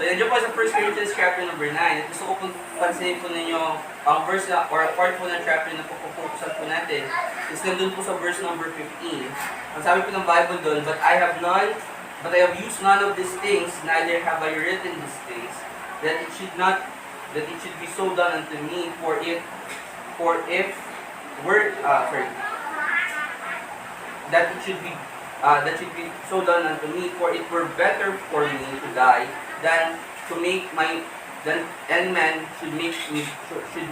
So, yan po sa 1 Corinthians chapter number 9. At gusto ko pong pansinin po ninyo ang verse na, or part po ng chapter na pupukusan po natin is nandun po sa verse number 15. Ang sabi po ng Bible doon, But I have used none of these things, neither have I written these things, that it should be so done unto me, that it should be so done unto me, for it were better for me to die than any man should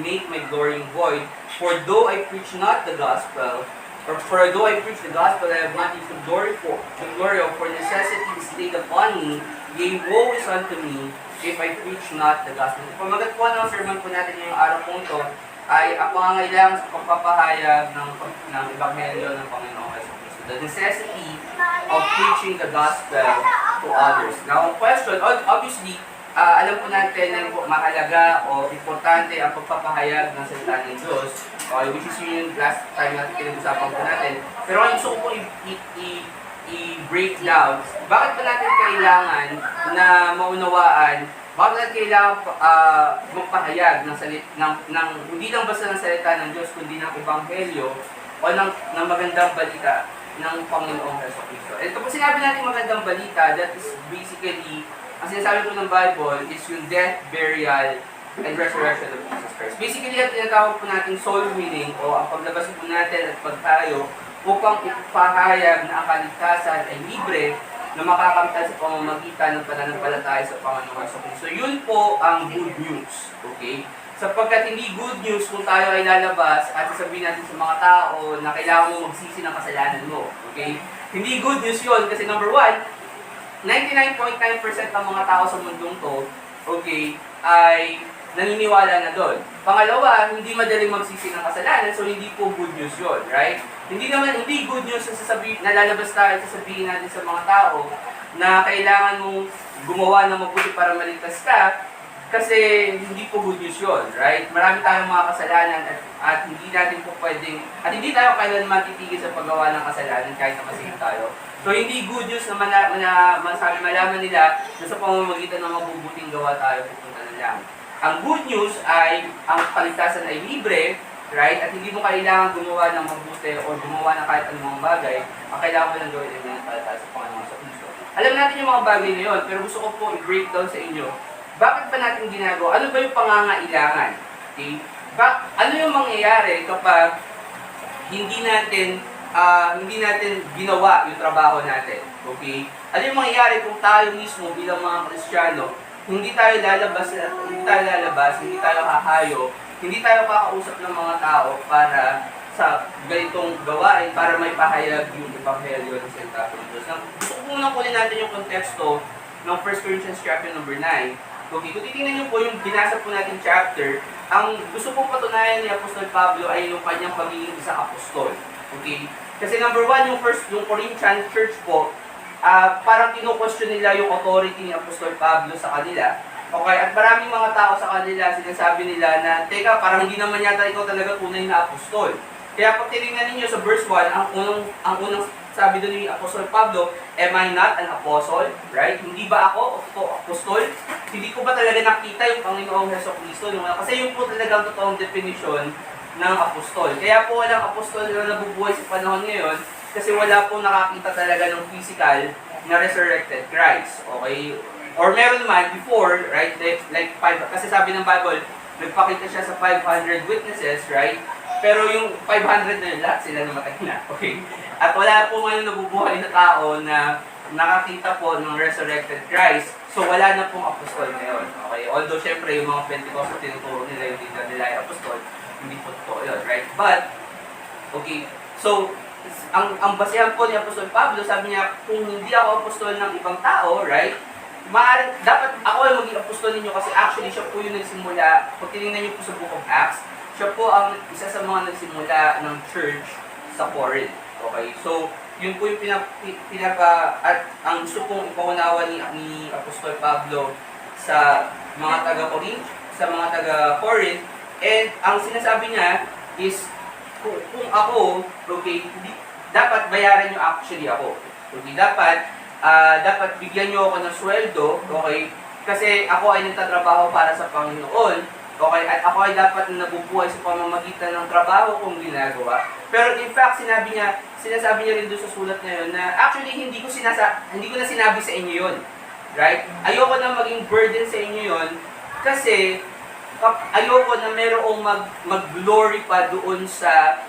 make my glory void. For though I preach not the gospel, though I preach the gospel, I have nothing to glory of, for necessity is laid upon me, yea, woe is unto me, if I preach not the gospel. Pamagat po ng sermon po natin ngayong araw po ito, ay ang pangangailangan sa pagpapahayag ng Ebanghelyo ng Panginoong Jesucristo. The necessity of preaching the gospel to others. Now, ang question, obviously, alam po natin na mahalaga o importante ang pagpapahayag ng salita ng Diyos, which is yung last time natin pinag-usapan po natin. Pero ang gusto ko i-break down, bakit ba natin kailangan na maunawaan, bakit natin kailangan magpahayag ng hindi lang basta ng salita ng Diyos, kundi ng Ebanghelyo o ng magandang balita ng Panginoong Jesucristo. Ito po sinabi natin magandang balita, that is basically, ang sinasabi po ng Bible is yung death, burial, and resurrection of Jesus Christ. Basically, ang tinatawag po natin soul winning o ang paglabas po natin at pagtayo upang ipahayag na ang kaligtasan ay libre na makakamtan sa pamamagitan ng pananampalataya sa Panginoong Jesucristo. Yun po ang good news. Okay? Sapagkat hindi good news kung tayo ay lalabas at sasabihin natin sa mga tao na kailangan mo magsisi ng kasalanan mo. Okay? Hindi good news yun kasi number one, 99.9% ng mga tao sa mundong to, okay, ay naniniwala na doon. Pangalawa, hindi madaling magsisi ng kasalanan, so hindi po good news yun, right? Hindi good news na lalabas tayo at sasabihin natin sa mga tao na kailangan mong gumawa ng mabuti para maligtas ka, kasi hindi po good news yun, right? Marami tayong mga kasalanan at hindi natin po pwedeng, at hindi tayo kailanman titigil sa paggawa ng kasalanan kahit na masihip tayo. So, hindi good news na malaman nila na sa pamamagitan ng mabubuting gawa tayo pupunta na lang. Ang good news ay ang kaligtasan ay libre, right? At hindi mo kailangan gumawa ng mabuti o gumawa ng kahit anumang bagay. Ang kailangan mo lang gawin ay mananampalataya sa Panginoon Jesucristo. Alam natin yung mga bagay na yun, pero gusto ko po i-break down sa inyo. Bakit ba natin ginagawa? Ano ba yung pangangailangan? Okay? Ano yung mangyayari kapag hindi natin ginawa yung trabaho natin? Okay? Ano yung mangyayari kung tayo mismo bilang mga Kristiyano, hindi tayo lalabas, hindi tayo hahayo, hindi tayo kakausap ng mga tao para sa ganitong gawain, para may pahayag yung Ebanghelyo ng salita ng Diyos. Gusto ko muna kunin natin yung konteksto ng 1 Corinthians chapter number 9. Okay, kung titingnan niyo po yung binasa po natin chapter, ang gusto pong patunayan ni Apostol Pablo ay yung kanyang pagiging isang apostol. Okay? Kasi number one, yung Corinthian church po, parang kino-question nila yung authority ni Apostol Pablo sa kanila. Okay, at maraming mga tao sa kanila, sinasabi nila na, teka, parang hindi naman yata ikaw talaga tunay na apostol. Kaya pag tinignan ninyo sa verse 1, ang unang sabi doon ni Apostol Pablo, am I not an apostle? Right? Hindi ba ako apostol? Hindi ko ba talaga nakita yung Panginoong Jesucristo? Kasi yun po talaga ang totoong definition ng apostol. Kaya po walang apostol na nabubuhay sa panahon ngayon kasi wala po nakakita talaga ng physical na resurrected Christ. Okay? Or meron man before, right? Kasi sabi ng Bible, nagpakita siya sa 500 witnesses, right? Pero yung 500 na yun, lahat sila namatay na. Okay? At wala po ngayon nabubuhay na tao na nakakita po ng resurrected Christ. So wala na pong apostol ngayon. Okay? Although syempre yung mga Pentecostal tinuturo nila yung dito nila ay apostol, hindi po totoo yun, right? But, okay, so ang basehan po ni Apostol Pablo, sabi niya, kung hindi ako apostol ng ibang tao, right? Dapat ako ay maging apostol ninyo kasi actually siya po yung nagsimula. Kung tinignan niyo po sa Book of Acts, siya po ang isa sa mga nagsimula ng church sa Corinth. Okay, so yun po yung at ang gusto pong ipaunawa ni Apostol Pablo sa mga taga-Corinth, sa mga taga-Corinth, and ang sinasabi niya is, kung ako, okay, dapat bayaran niyo actually ako. Okay, dapat bigyan niyo ako ng sweldo, okay, kasi ako ay nagtatrabaho para sa Panginoon, okay, at ako ay dapat na nabubuhay sa pamamagitan ng trabaho kong ginagawa. Pero in fact, sinasabi niya rin doon sa sulat na yun na actually hindi ko na sinabi sa inyo yun. Right? Ayoko na maging burden sa inyo yun kasi ayoko na merong mag-glory pa doon sa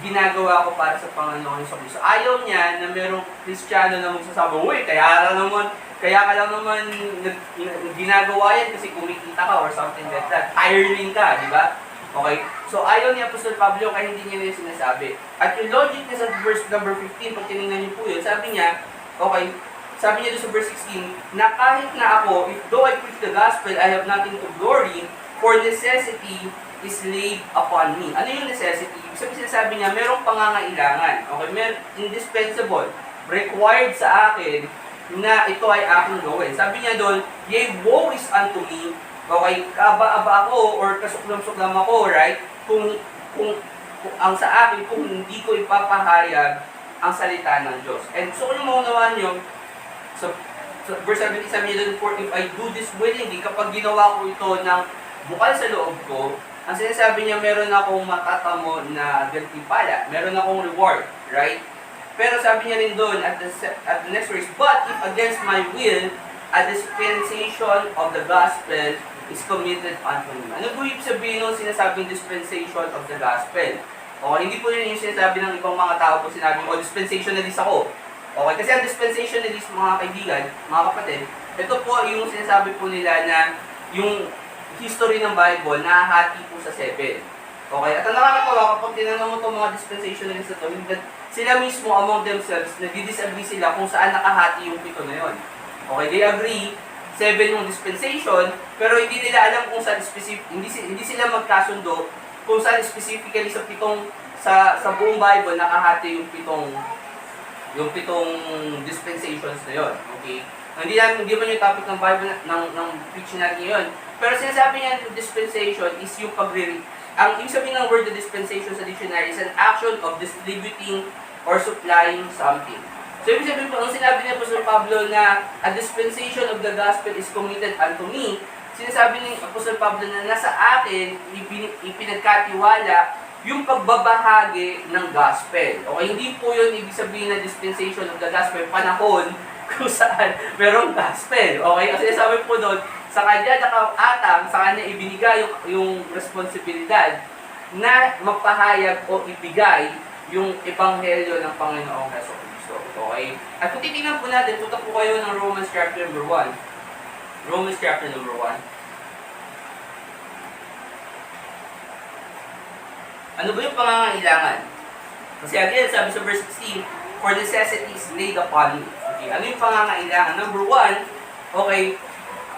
ginagawa ko para sa Panginoon sa Kristo. Ayaw niya na merong Kristiyano na magsasabi, uy, kaya ka lang naman ginagawa yan kasi kumikita ka or something like that. Hireling ka, di ba? Okay? So, ayaw ni Apostol Pablo kaya hindi niya yung sinasabi. At yung logic niya sa verse number 15, pag tinignan niyo po yun, sabi niya, okay, sabi niya doon sa verse 16, na kahit na ako, if though I preach the gospel, I have nothing to glory, for necessity is laid upon me. Ano yung necessity? Sinasabi niya, merong pangangailangan. Okay? Indispensable. Required sa akin na ito ay aking gawin. Sabi niya doon, yea, woe is unto me. Okay? Kaaba-aba ako or kasuklam-suklam ako, right? Kung ang sa akin, kung hindi ko ipapahayag ang salita ng Diyos. And so, kung maunawaan nyo, so verse 17, sabi niya doon, for if I do this willingly, kapag ginawa ko ito ng bukal sa loob ko, ang sinasabi niya, meron akong matatamo na gantimpala. Meron akong reward, right? Pero sabi niya rin doon at the next verse, but if against my will, a dispensation of the gospel is committed unto me. Ano po ibig sabihin nung sinasabing dispensation of the gospel? O, hindi po yun yung sinasabi ng ibang mga tao po sinabi, o dispensationalist ako. Okay, kasi ang dispensationalist, mga kaibigan, mga kapatid, ito po yung sinasabi po nila na yung history ng Bible nahahati po sa 7. Okay? At ang nakakatawa kapag tinanong mo itong mga dispensationalists na ito, sila mismo among themselves, nag-disagree sila kung saan nakahati yung 7 na yun. Okay? They agree, 7 yung dispensation, pero hindi nila alam kung saan specific, hindi sila magkasundo kung saan specifically sa buong Bible nakahati yung pitong dispensations na yun. Okay? Hindi man yung topic ng Bible ng preaching natin yun. Pero sinasabi niya yung dispensation is yung ang ibig sabihin ng word the dispensation sa dictionary is an action of distributing or supplying something. So ibig sabihin po, ang sinabi ni Apostol Pablo na a dispensation of the gospel is committed unto me, sinasabi ni Apostol Pablo na nasa atin ipinagkatiwala yung pagbabahagi ng gospel. Okay, hindi po yun ibig sabihin na dispensation of the gospel, panahon kung saan merong gospel. Okay, kasi sabi po doon, sa kanya nakaatang, sa kanya ibinigay yung responsibilidad na magpahayag o ibigay yung ebanghelyo ng Panginoong Jesucristo. Okay? At kung titingnan po natin, tutok po kayo ng Romans chapter number 1. Romans chapter number 1. Ano ba yung pangangailangan? Kasi again, sabi sa verse 16, for necessity is laid upon me. Okay, ano yung pangangailangan? Number 1, okay,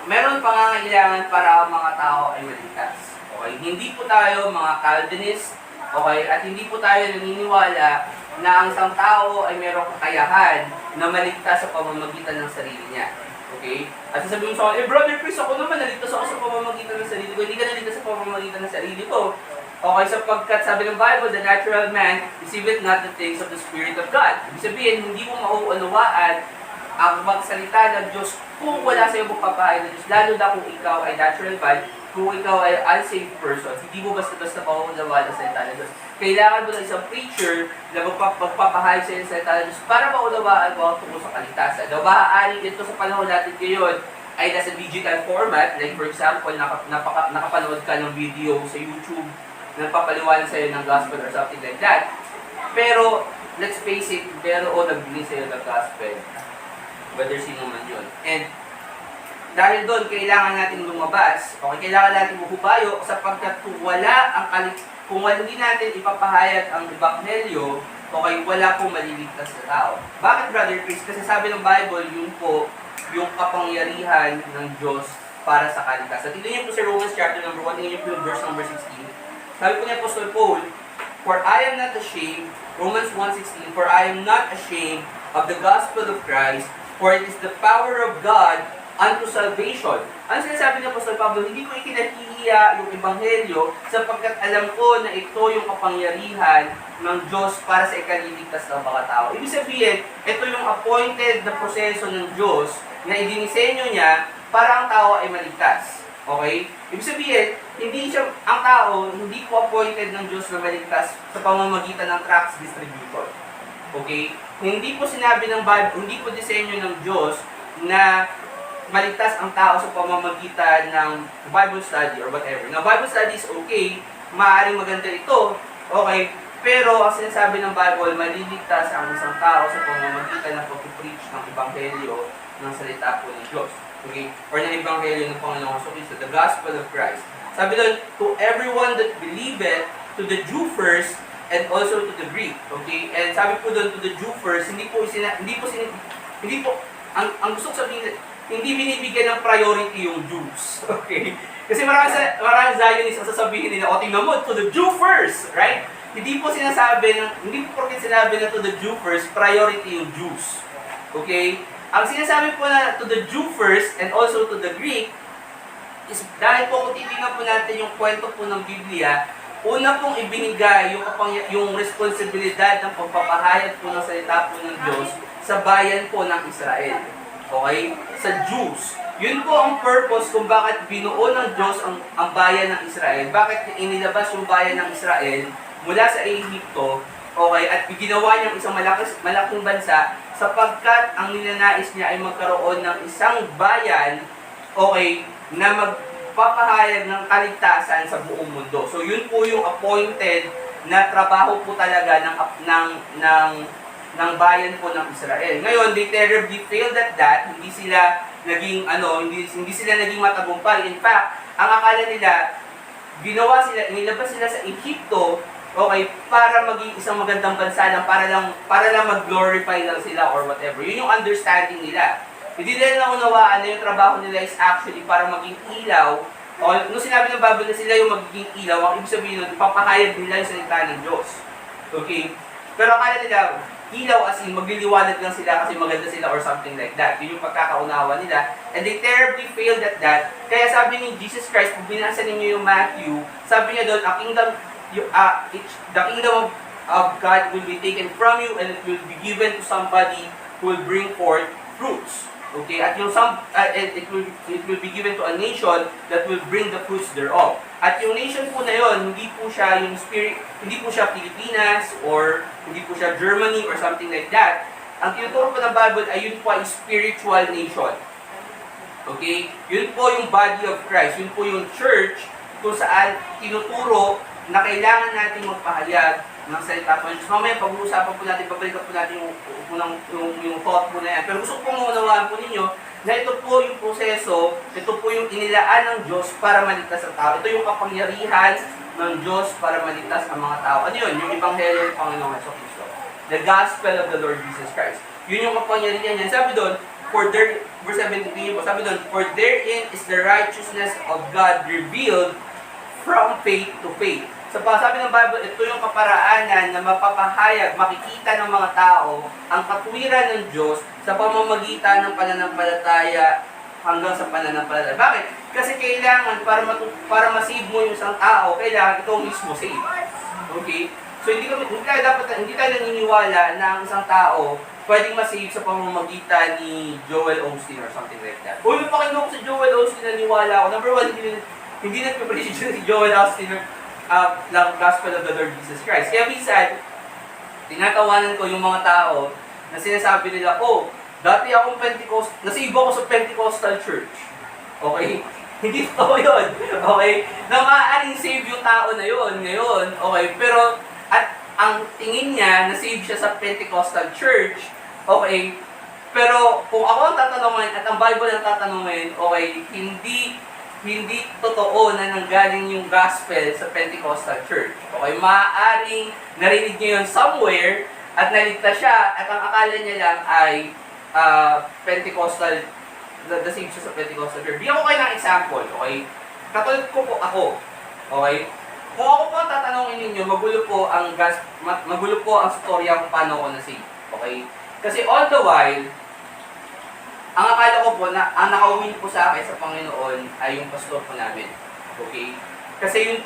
meron pangangailangan para ang mga tao ay maligtas. Okay, hindi po tayo mga Calvinist, okay, at hindi po tayo naniniwala na ang isang tao ay merong kakayahan na maligtas sa pamamagitan ng sarili niya. Okay? At sasabihin mo sa akin, brother Chris, ako naman naligtas ako sa pamamagitan ng sarili ko. Hindi ka naligtas sa pamamagitan ng sarili ko. Okay, sapagkat sabi ng Bible, the natural man receiveth not the things of the Spirit of God. Ibig sabihin, hindi mo mauunawaan ang magsalita ng Diyos kung wala sa iyo magpapahayag ng Diyos, lalo na kung ikaw ay natural man, kung ikaw ay unsaved person, hindi mo basta-basta mauunawaan ang salita ng Diyos. Kailangan mo ng isang preacher na magpapahayag sa iyo ng salita ng Diyos para maunawaan mo ang tungkol sa kaligtasan. Now, maaaring ito sa panahon natin ngayon ay nasa digital format, like for example, nakapanood ka ng video sa YouTube, nagpapaliwanag sa iyo ng gospel or something like that. Pero, let's face it, pero nagbigay sa iyo ng gospel. Whether sino man yun. And dahil doon, kailangan natin lumabas, okay, kailangan natin buhubayo sapagkat kung hindi natin ipapahayag ang ebanghelyo, okay, wala pong maliligtas na tao. Bakit, Brother Chris? Kasi sabi ng Bible, yun po, yung kapangyarihan ng Diyos para sa kaligtasan. Tignan niyo po sa Romans chapter number 1, tignan niyo po yung verse number 16. Sabi po ni Apostle Paul, for I am not ashamed, Romans 1:16, for I am not ashamed of the gospel of Christ, for it is the power of God unto salvation. Ano sinasabi ni Apostol Pablo? Hindi ko ikinahihiya yung ebanghelyo sapagkat alam ko na ito yung kapangyarihan ng Diyos para sa ikaliligtas ng mga tao. Ibig sabihin, ito yung appointed na proseso ng Diyos na idinisenyo niya para ang tao ay maligtas. Okay? Ibig sabihin, ang tao, hindi po appointed ng Diyos na maligtas sa pamamagitan ng tax distribution. Okay? Hindi po sinabi ng Bible, hindi po disenyo ng Diyos na maligtas ang tao sa pamamagitan ng Bible study or whatever. Now, Bible study is okay, maaaring maganda ito, okay, pero ang sinasabi ng Bible, maliligtas ang isang tao sa pamamagitan ng pag-preach ng Ebanghelyo ng salita po ng Diyos. Okay? Or ng Ebanghelyo ng Panginoong Jesucristo, the Gospel of Christ. Sabi doon, to everyone that believeth, to the Jew first, and also to the Greek. Okay? And sabi po doon, to the Jew first, ang gusto ko sabihin, hindi binibigyan ng priority yung Jews. Okay? Kasi maraming Zionists ang sasabihin nila, o tingnan mo, to the Jew first, right? Hindi po porket sinabi na to the Jew first, priority yung Jews. Okay? Ang sinasabi po na to the Jew first and also to the Greek is dahil po kung titingnan po natin yung kwento po ng Biblia, una pong ibinigay yung responsibilidad ng pagpapahayag po ng salita po ng Diyos sa bayan po ng Israel. Okay? Sa Jews. Yun po ang purpose kung bakit binuo ng Diyos ang bayan ng Israel. Bakit inilabas yung bayan ng Israel mula sa Ehipto, okay, at ginawa niyang isang malaking bansa sapagkat ang ninanais niya ay magkaroon ng isang bayan, okay, na magpapahayag ng kaligtasan sa buong mundo. So yun po yung appointed na trabaho po talaga ng bayan po ng Israel. Ngayon, they terribly failed at that. Hindi sila naging matagumpay. In fact, ang akala nila, inilabas sila sa Ehipto, okay, para maging isang magandang bansa lang, para lang mag-glorify lang sila or whatever. Yun yung understanding nila. Hindi nila naunawaan na yung trabaho nila is actually para maging ilaw. O, nung sinabi ng Bible na sila yung magiging ilaw, ang ibig sabihin nun, ipapahayag nila yung salita ng Diyos. Okay? Pero akala nila, ilaw as in, magliliwanag lang sila kasi maganda sila or something like that. Yun yung pagkakaunawa nila. And they terribly failed at that. Kaya sabi ni Jesus Christ, kung binasa ninyo yung Matthew, sabi niya doon, the kingdom of God will be taken from you and it will be given to somebody who will bring forth fruits. Okay? At it will be given to a nation that will bring the fruits thereof. At yung nation po na yon, hindi po siya Pilipinas or hindi po siya Germany or something like that. Ang tinuturo po ng Bible ay yun po ay spiritual nation. Okay? Yun po yung body of Christ. Yun po yung church kung saan tinuturo na kailangan natin magpahayag ng salita po. Just mamaya pag-uusapan po natin, pabalikan po natin yung thought po na yan. Pero gusto ko pong maunawaan po ninyo na ito po yung proseso, ito po yung inilaan ng Diyos para maligtas ang tao. Ito yung kapangyarihan ng Diyos para maligtas ang mga tao. Ano yun? Yung Ebanghelyo ng Panginoong Jesucristo. The Gospel of the Lord Jesus Christ. Yun yung kapangyarihan niya. Sabi doon, verse 17 po, sabi doon, for therein is the righteousness of God revealed from faith to faith. So, sabi ng Bible, ito yung kaparaanan na mapapahayag, makikita ng mga tao ang katwiran ng Diyos sa pamamagitan ng pananampalataya hanggang sa pananampalataya. Bakit? Kasi kailangan, para masave mo yung isang tao, kailangan ikaw mismo save. Okay? So, hindi tayo naniniwala na ang isang tao pwedeng masave sa pamamagitan ni Joel Osteen or something like that. Kung yung pakinggan ko sa Joel Osteen, naniwala ako. Number one, hindi nag-preach si Joel Osteen ng Gospel of the Lord Jesus Christ. Kaya minsan, tinatawanan ko yung mga tao na sinasabi nila, oh, dati akong nasave ako sa Pentecostal church. Okay? Hindi totoo yun. Okay? Na maaaring save yung tao na yun ngayon. Okay? Pero, at ang tingin niya, na-save siya sa Pentecostal church. Okay? Pero, kung ako ang tatanungin at ang Bible ang tatanungin, okay, hindi totoo na nanggaling yung gospel sa Pentecostal church. Okay, maaaring narinig niya yun somewhere at naligtas siya at ang akala niya lang ay Pentecostal, nasave siya sa Pentecostal church. Bigyan ko kayo ng example, okay? Katulad ko po ako, okay? Kung ako po ang tatanungin ninyo, magulo po ang storya kung paano ako nasave. Okay? Kasi all the while, ang akala ko po na ang nakawin po sa akin sa Panginoon ay yung pastor po namin. Okay? Kasi yun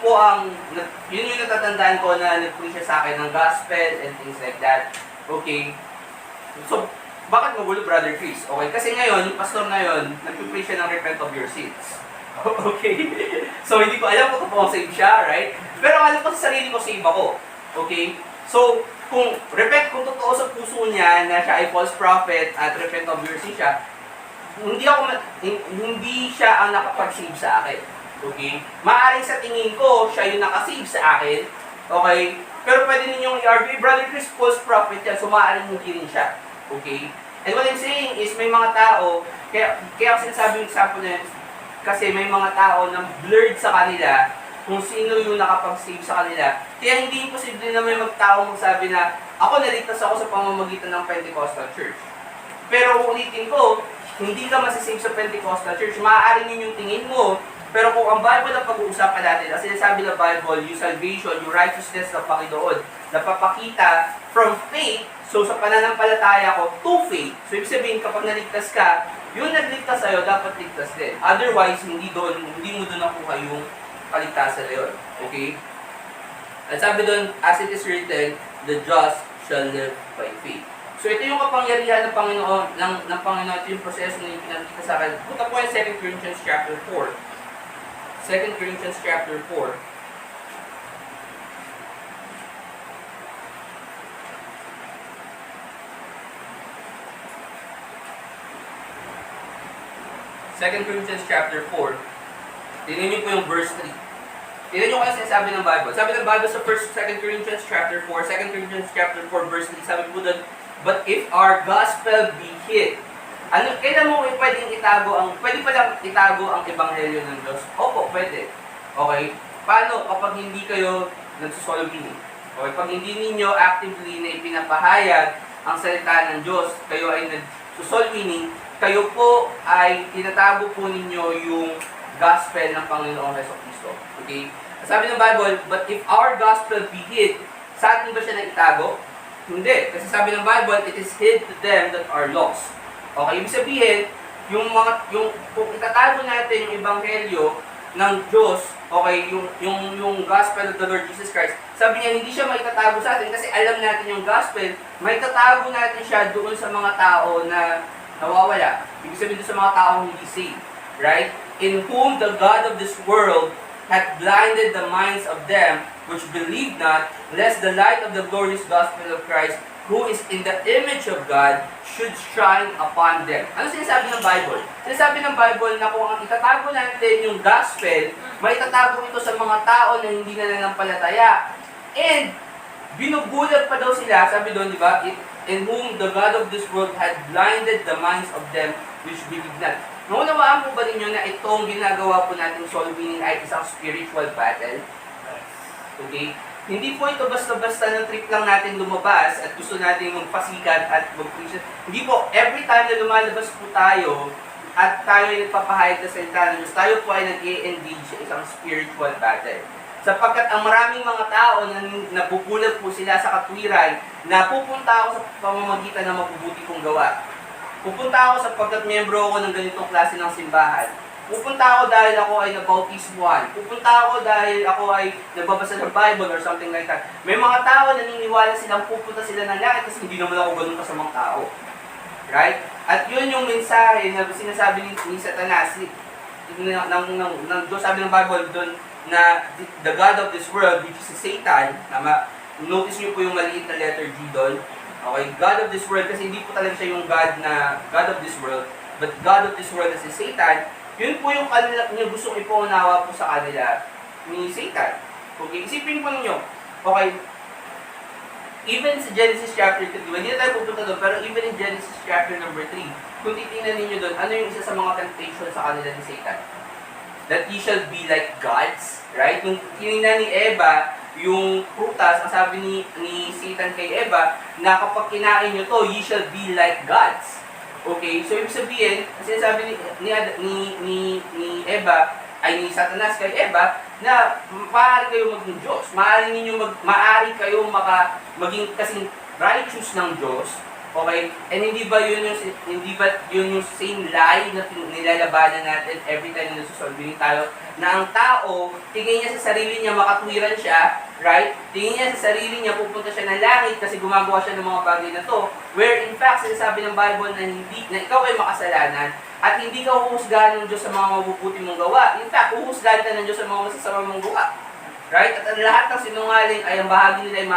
yung natatandaan ko na nag-preach siya sa akin ng gospel and things like that. Okay? So, Bakit magulo, Brother Chris? Okay, kasi ngayon, yung pastor na yun, nagpipreach siya ng repent of your sins. Okay? So, hindi ko alam kung totoong save siya, right? Pero alam ko sa sarili ko, save ako. Okay? So, kung totoo sa puso niya na siya ay false prophet at repent of your sins siya, hindi siya ang nakapag-save sa akin. Okay? Maaring sa tingin ko, siya yung nakasave sa akin. Okay? Pero pwede ninyong i-argue, Brother Chris, false prophet yan, so maaring hindi rin siya. Okay? And what I'm saying is, may mga tao, kaya sinasabi yung example na yun, kasi may mga tao na blurred sa kanila kung sino yung nakapag-save sa kanila. Kaya hindi imposible na may magtao magsabi na, ako naligtas ako sa pamamagitan ng Pentecostal Church. Pero ulitin ko, hindi ka masisave sa Pentecostal Church. Maaaring yun yung tingin mo, pero kung ang Bible ang pag-uusapan natin, ang sinasabi ng Bible, yung salvation, yung righteousness ng Panginoon, napapakita from faith, so sa pananampalataya ko, to faith. So ibig sabihin, kapag naligtas ka, yung nagligtas sa'yo, dapat ligtas din. Otherwise, hindi mo doon nakuha yung kaligtasan na yun. Okay? At sabi doon, as it is written, the just shall live by faith. So ito yung kapangyarihan ng Panginoon, ng Panginoon, ito yung proseso na yung pinakita sa akin. Punta po yung 2 Corinthians chapter 4. 2 Corinthians chapter 4. Second Corinthians chapter 4. Tingnan niyo po yung verse 3. Tingnan niyo kasi sabi ng Bible. Sabi ng Bible sa 2 Corinthians chapter 4, 2 Corinthians chapter 4 verse 3, sabi po doon, but if our gospel be hid, kailan mo pwedeng pwede palang itago ang ebanghelyo ng Diyos? Opo, pwede. Okay? Paano kapag hindi kayo nagsusolving? Okay? Pag hindi ninyo actively na ipinapahayag ang salita ng Diyos, kayo ay nagsusolving, kayo po ay tinatago po ninyo yung gospel ng Panginoong Jesucristo. Okay? Sabi ng Bible, but if our gospel be hid, sa atin ba siya naitago? Hindi. Kasi sabi ng Bible, it is hid to them that are lost. Okay? Ibig sabihin, kung itatago natin yung ebanghelyo ng Diyos, okay, yung gospel of the Lord Jesus Christ, sabi niya, hindi siya maitatago sa atin kasi alam natin yung gospel, maitatago natin siya doon sa mga tao na nawawala. Ibig sabihin doon sa mga taong hindi saved. Right? In whom the God of this world hath blinded the minds of them which believe not, lest the light of the glorious gospel of Christ, who is in the image of God, should shine upon them. Ano sinasabi ng Bible? Sinasabi ng Bible na kung ang itatago natin yung gospel, maitatago ito sa mga tao na hindi nananampalataya. And, binubulag pa daw sila, sabi doon, di ba? In whom the God of this world had blinded the minds of them which believe not. Naunawaan po ba ninyo na itong ginagawa po natin soul winning ay isang spiritual battle? Okay? Hindi po ito basta-basta ng trip lang natin lumabas at gusto natin magpasikat at mag-preach. Hindi po, every time na lumalabas po tayo at tayo ay nagpapahayag na salita ng Diyos, tayo po ay nag-e-engage sa isang spiritual battle. Sapagkat ang maraming mga tao na napupulag po sila sa katwiran, na pupunta ako sa pamamagitan ng mabubuti kong gawa. Pupunta ako sapagkat miyembro ako ng ganitong klase ng simbahan. Pupunta ako dahil ako ay nabautismuhan. Pupunta ako dahil ako ay nagbabasa ng Bible or something like that. May mga tao na naniniwala silang pupunta sila ng langit kasi hindi naman ako ganun kasamang tao. Right? At yun yung mensahe na sinasabi ni Satanas, ng Diyos, sabi ng Bible doon, na the God of this world, which is Satan, notice niyo po yung maliit na letter G doon. Okay, God of this world, kasi hindi po talaga siya yung God na God of this world, but God of this world is Satan. Yun po yung kanila niyo gustong ipaunawa po sa kanila ni Satan. Okay, isipin po ninyo. Okay, even sa Genesis chapter 3, hindi na tayo pupunta doon, pero even in Genesis chapter number 3, kung titingnan ninyo doon, ano yung isa sa mga temptation sa kanila ni Satan? That ye shall be like gods, right? Nung tinignan ni Eva, yung prutas, ang sabi ni Satan kay Eva, na kapag kinain nyo to, ye shall be like gods. Okay? So, ibig sabihin, sinasabi ni Eva, ay ni Satanas kay Eva, na maaari kayo maging Diyos. Maaari kayo maging kasing righteous ng Diyos. Okay? And hindi ba yun yung same lie na nilalabanan natin every time na nasusolving tayo? Na ang tao, tingin niya sa sarili niya makatwiran siya, right? Tingin niya sa sarili niya pupunta siya ng langit kasi gumagawa siya ng mga bagay na to. Where in fact, sinasabi ng Bible na ikaw ay makasalanan at hindi ka huhusgahan ng Diyos sa mga mabubuti mong gawa. In fact, huhusgahan ka ng Diyos sa mga masasama mong gawa. Right? At ang lahat ng sinungaling ay ang bahagi nila ay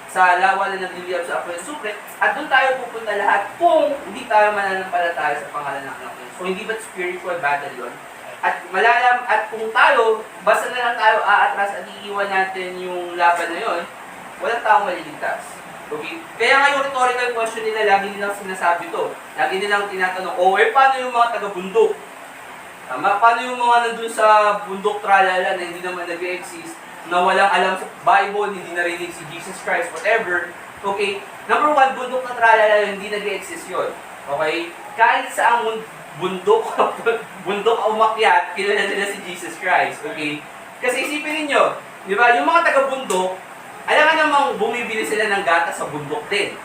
sa lawa na nagliliyab sa apoy ng sukre. At doon tayo pupunta lahat kung hindi tayo mananampalataya sa pangalan ng anak ng Diyos. So, hindi ba spiritual battle yun? At malalam, at kung tayo, basta na lang tayo aatras at iiwan natin yung laban na yun, walang taong maliligtas. Okay? Kaya nga yung rhetorical question nila, lagi nilang sinasabi to. Lagi nilang tinatanong, paano yung mga taga-bundok? Paano yung mga nandun sa bundok tralala na hindi naman nag-exist, na walang alam sa Bible, hindi narinig si Jesus Christ, whatever. Okay? Number one, bundok na tralala, hindi nag-exist yun. Okay? Kahit sa ang bundok umakyat, kilala nila si Jesus Christ. Okay? Kasi isipin niyo, di ba, yung mga taga-bundok, alam nga namang bumibili sila ng gatas sa bundok din.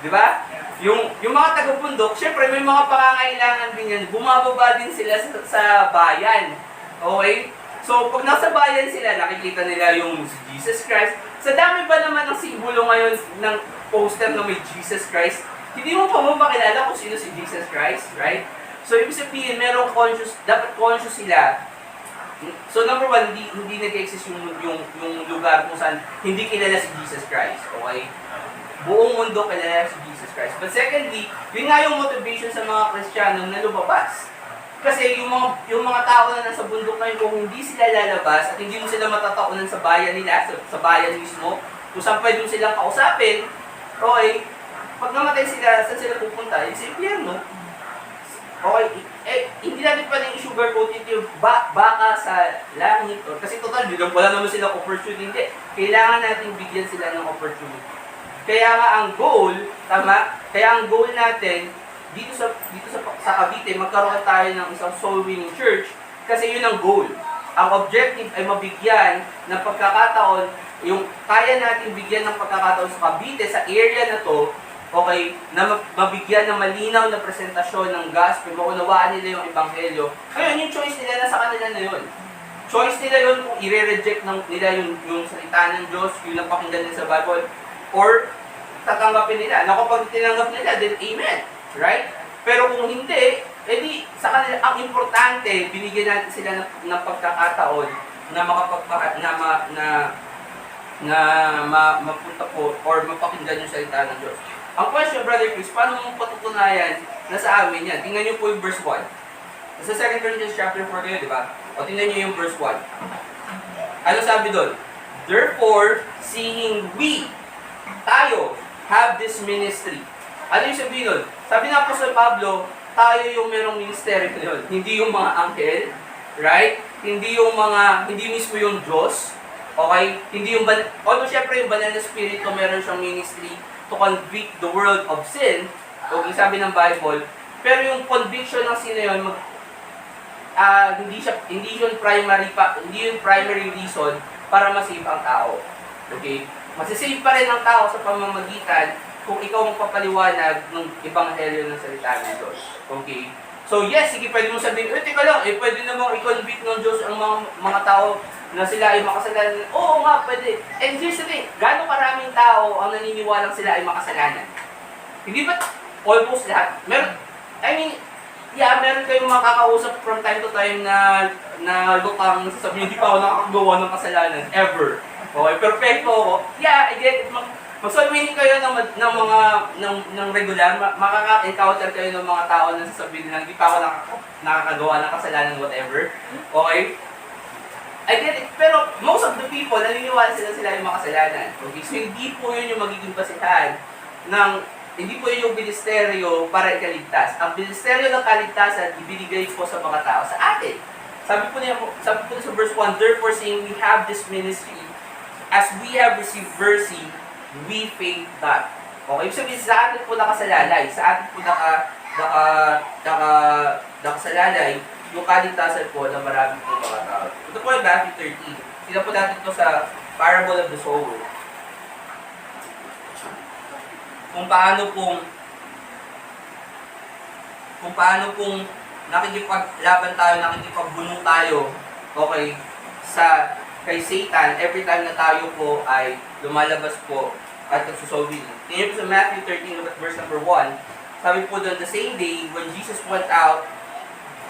Di ba? Yung mga taga-bundok, syempre may mga pangangailangan din yan. Bumababa din sila sa bayan. Okay? So, pag nasa bayan sila, nakikita nila yung Jesus Christ. Sa dami ba naman ng simbolo ngayon ng poster na may Jesus Christ, hindi mo pa makilala kung sino si Jesus Christ, right? So, ibig sabihin, dapat conscious sila. So, number one, hindi nag-exist yung lugar kung saan hindi kilala si Jesus Christ, okay? Buong mundo kilala si Jesus Christ. But secondly, yun nga yung motivation sa mga Kristiyano na lumabas. Kasi yung mga tao na nasa bundok na yun, kung hindi sila lalabas at hindi mo sila matataunan sa bayan nila, sa bayan mismo, kung saan pwede mo silang kausapin, okay, pag namatay sila, saan sila pupunta? Sa impyerno. Okay, hindi natin pwedeng i-sugarcoat ito yung baka sa langit. Kasi total, wala naman silang opportunity. Hindi. Kailangan natin bigyan sila ng opportunity. Kaya nga ang goal, tama? Kaya ang goal natin, dito sa Cavite, magkaroon tayo ng isang soul winning church kasi yun ang goal. Ang objective ay mabigyan ng pagkakataon, yung kaya natin bigyan ng pagkakataon sa Cavite, sa area na to, okay, na mabigyan ng malinaw na presentasyon ng gospel, maunawaan nila yung ebanghelyo. Ngayon, yung choice nila nasa kanila na yun. Choice nila yun kung i-reject nila yung salita ng Diyos, yung napakinggan nila sa Bible, or tatanggapin nila. Na kapag tinanggap nila, then amen. Right? Pero kung hindi, edi sa kanila, ang importante, binigyan natin sila ng pagkakataon na mapunta po or mapakinggan yung salita ng Diyos. Ang question, Brother Chris, paano mo patutunayan na sa amin yan? Tingnan niyo po yung verse 1. Sa 2 Corinthians chapter 4 kayo, di ba? O tingnan niyo yung verse 1. Ano sabi doon? Therefore, seeing tayo, have this ministry. Ano yung sabihin doon? Sabi na Apostol Pablo, tayo yung merong ministry yun. Hindi yung mga anghel, right? Hindi mismo yung Diyos, okay? Hindi yung, although syempre yung banal na spirito, meron siyang ministry to convict the world of sin, okay, sabi ng Bible, pero yung conviction ng sin na yun, hindi yun primary reason para masave ang tao. Okay? Masisave pa rin ang tao sa pamamagitan kung ikaw magpapaliwanag ng ebanghelyo ng salita ng Diyos. Okay? So yes, sige, pwede mo sabihin, teka lang, pwede namang i-convict ng Diyos ang mga tao na sila ay makasalanan. Oo nga, pwede. And here's the thing, gaano karaming tao ang naniniwalang sila ay makasalanan? Hindi ba almost lahat? Meron kayong makakausap from time to time na lutang sasabihin, hindi pa ako nakakagawa ng kasalanan, ever. Okay, perfecto ako. Yeah, I get it. Mag-solving kayo ng regular, makaka-encounter kayo ng mga tao na sasabihin na hindi pa ako nakakagawa ng kasalanan, whatever. Okay? I get it. Pero most of the people, naniniwala sila yung makasalanan. Okay? So hindi po yun yung magiging basihan hindi po yun yung ministeryo para ikaligtas. Ang ministeryo ng kaligtasan, ibinigay po sa mga tao, sa atin. Sabi po niya sa verse 1, therefore saying we have this ministry, as we have received mercy, we faint not. Okay, ibig sabihin, sa atin po nakasalalay, sa atin po nakasalalay, yung kaligtasan po na marami po mga tao. Ito po yung Matthew 13. Sila po natin ito sa parable of the sower. Kung paano pong kung paano pong nakikipaglaban tayo, nakikipagbunong tayo, okay, kay Satan, every time na tayo po ay lumalabas po at nagsusolve. Tingnan po sa Matthew 13, verse number 1, sabi po doon, the same day, when Jesus went out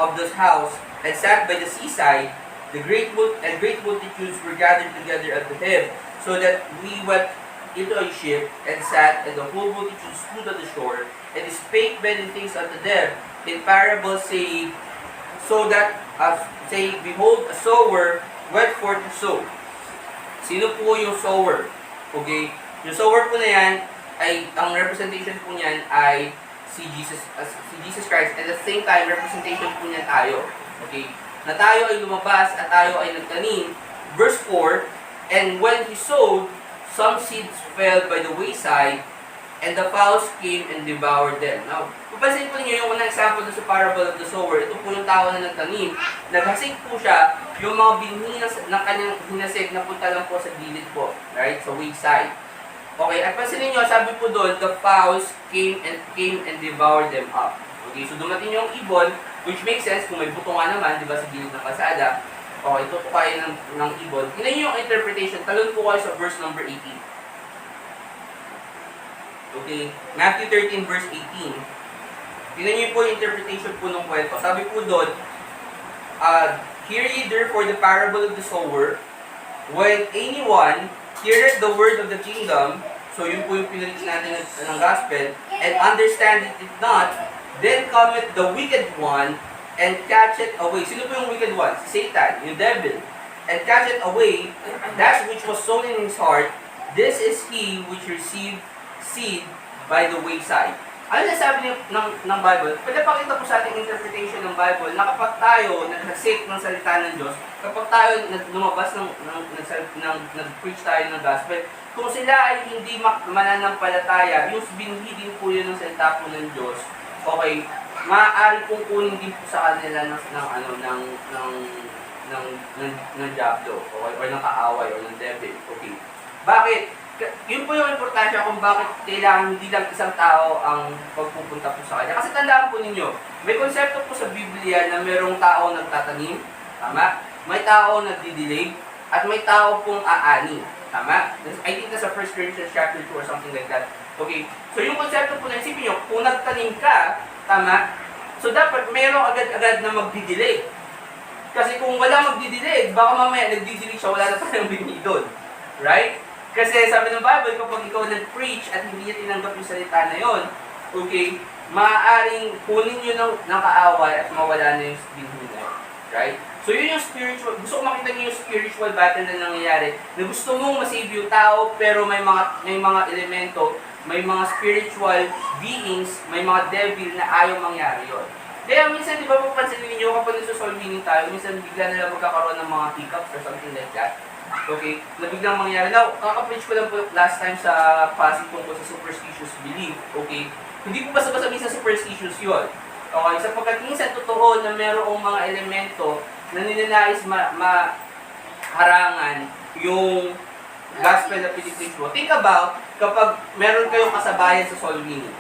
of the house and sat by the seaside, the great multitudes were gathered together unto him, so that we went into a ship and sat, and the whole multitude stood on the shore, and he spake many things unto them in parables, saying, so that, saying, behold, a sower went forth to sow. Sino po yung sower? Okay? Yung sower po na yan, ay, ang representation po niyan ay si Jesus Christ, and at the same time, representation po niyan tayo. Okay? Na tayo ay lumabas at tayo ay nagtanim. Verse 4, and when he sowed, some seeds fell by the wayside, and the fowls came and devoured them. Now, papansin po niyo yung unang example sa parable of the sower. Ito po yung tao na nagtanim. Naghasik po siya, yung mga binhi ng kanyang hinasik na punta lang po sa gilid po. Right? Sa wayside. Okay, at pansinin niyo, sabi po doon, the fowls came and devoured them up. Okay, so dumating yung ibon, which makes sense kung may buto nga naman, di ba, sa gilid ng kalsada. Okay, tutukayin ng ibon. Tingnan niyo yung interpretation. Talon po kayo sa verse number 18. Okay, Matthew 13 verse 18. Tingnan niyo po yung interpretation po ng kwento. Sabi po doon, hear ye therefore the parable of the sower. When anyone heareth the word of the kingdom, so yun po yung pinalitin natin ng gospel, and understand it not, then cometh the wicked one, and catch it away. Sino po yung wicked one? Satan, yung devil. And catch it away, that which was sown in his heart, this is he which received seed by the wayside. Ano na sabi ng Bible? Pwede pakita po sa ating interpretation ng Bible na kapag tayo nagsake ng salita ng Diyos, kapag tayo lumabas nag-preach tayo ng gospel, kung sila ay hindi mananampalataya, yung binhi din po yun ng salita po ng Diyos, okay, maaari pong kunin din po sa kanila ng diablo, okay, or ng kaaway, or ng devil, okay. Bakit? Yun po yung importansya kung bakit kailangan hindi lang isang tao ang pagpupunta po sa kanya. Kasi tandaan po ninyo, may konsepto po sa Biblia na merong tao nagtatanim, tama? May tao nagdidilig, at may tao pong aani, tama? I think nasa 1 Corinthians chapter 2 or something like that. Okay, so yung konsepto po na isipin nyo, kung nagtanim ka, tama? So dapat merong agad-agad na magdidilig. Kasi kung wala magdidilig, baka mamaya nagdidilig siya, wala na tayong binhi doon. Right? Kasi sabi ng Bible, kapag ikaw nag-preach at hindi niya tinanggap yung salita na yon, okay, maaaring kunin nyo ng kaaway at mawala na yung binhi na yun. Right? So yun yung spiritual, gusto ko makita niyo yung spiritual battle na nangyayari, na gusto mong masave yung tao, pero may mga elemento, may mga spiritual beings, may mga devil na ayaw mangyari yun. Kaya minsan, di ba, papansinin niyo kapag nagsusolving tayo, minsan bigla na lang magkakaroon ng mga hiccups or something like that. Okay, na biglang mangyari. Now, kaka-preach ko lang po last time sa Pasig tungkol sa superstitious belief. Okay, hindi po basta-basta minsan superstitious yun. Okay, sapagkat minsan totoo na merong mga elemento na ninanais maharangan yung gospel na pinipreach mo. Think about kapag meron kayong kasabayan sa soul winning.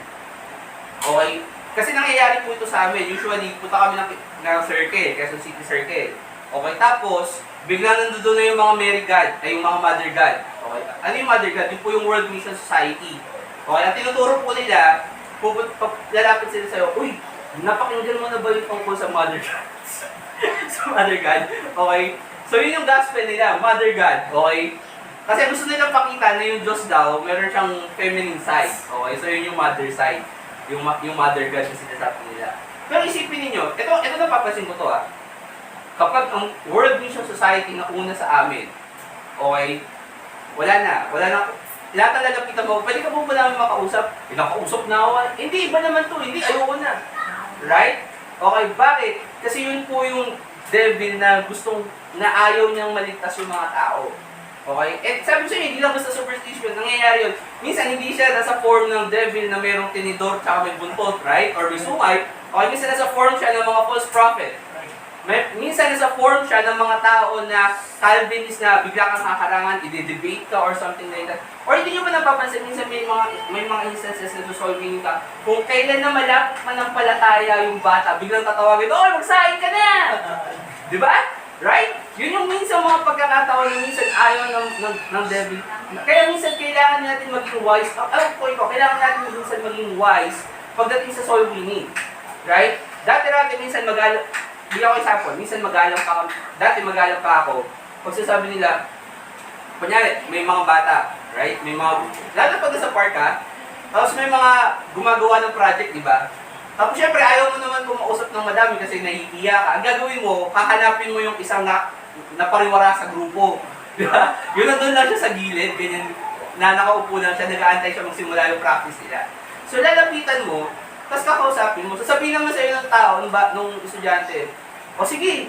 Okay? Kasi nangyayari po ito sa amin. Usually, punta kami ng circle, Quezon City Circle. Okay, tapos, bigla nandoon na yung mga Mary God, ay yung mga Mother God. Okay, ano yung Mother God? Yung po yung World Mission Society. Okay, ang tinuturo po nila, lalapit sila sa'yo, uy, napakinggan mo na ba yung tungkol sa Mother God? Sa Mother God? Okay, so yun yung gospel nila, Mother God. Okay, kasi gusto nilang pakita na yung Diyos daw, meron siyang feminine side. Okay, so yun yung Mother side. Yung Mother God na sinasabi nila. Pero isipin niyo, ito napapansin ko to kapag ang World Mission Society na una sa amin, okay, wala na, lahat na lalapitan mo, pwede ka po ba namin makausap? Nakausap na ako, hindi, iba naman to, hindi, ayoko na. Right? Okay, bakit? Kasi yun po yung devil na ayaw niyang maligtas yung mga tao. Okay? And sabi ko sa inyo, hindi lang basta superstition, nangyayari yun. Minsan, hindi siya nasa form ng devil na mayroong tinidor tsaka may buntot, right? Or may sungay. Okay, minsan nasa form siya ng mga false prophet. Minsan nasa form siya ng mga tao na Calvinist na bigla kang kakarangan, i-debate ka or something like that. Or hindi nyo ba napapansin, minsan may mga instances na solving ka, kung kailan na malapit manampalataya yung bata, biglang tatawagin, "Oy, magsahin ka na!" Di ba? Right? Yun yung minsan mga pagkakataon na minsan ayaw ng devil. Kaya minsan kailangan natin maging wise. Kailangan natin minsan maging wise pagdating sa soul winning. Right? Dati minsan bigyan ko example, minsan magalang pa ako. Pag sasabi nila, kunyari, may mga bata, right? Lalo pag nasa park ka, tapos may mga gumagawa ng project, di ba? Tapos syempre, ayaw mo naman kumausap ng madami kasi nahihiya ka. Ang gagawin mo, hahanapin mo yung isang napariwara sa grupo. Di ba? Yun nandun lang siya sa gilid, ganyan, na nakaupo lang siya, nag-aantay siya magsimula yung practice nila. So lalapitan mo, tapos kakausapin mo, sasabihin naman sa'yo ng tao, nung estudyante, o sige,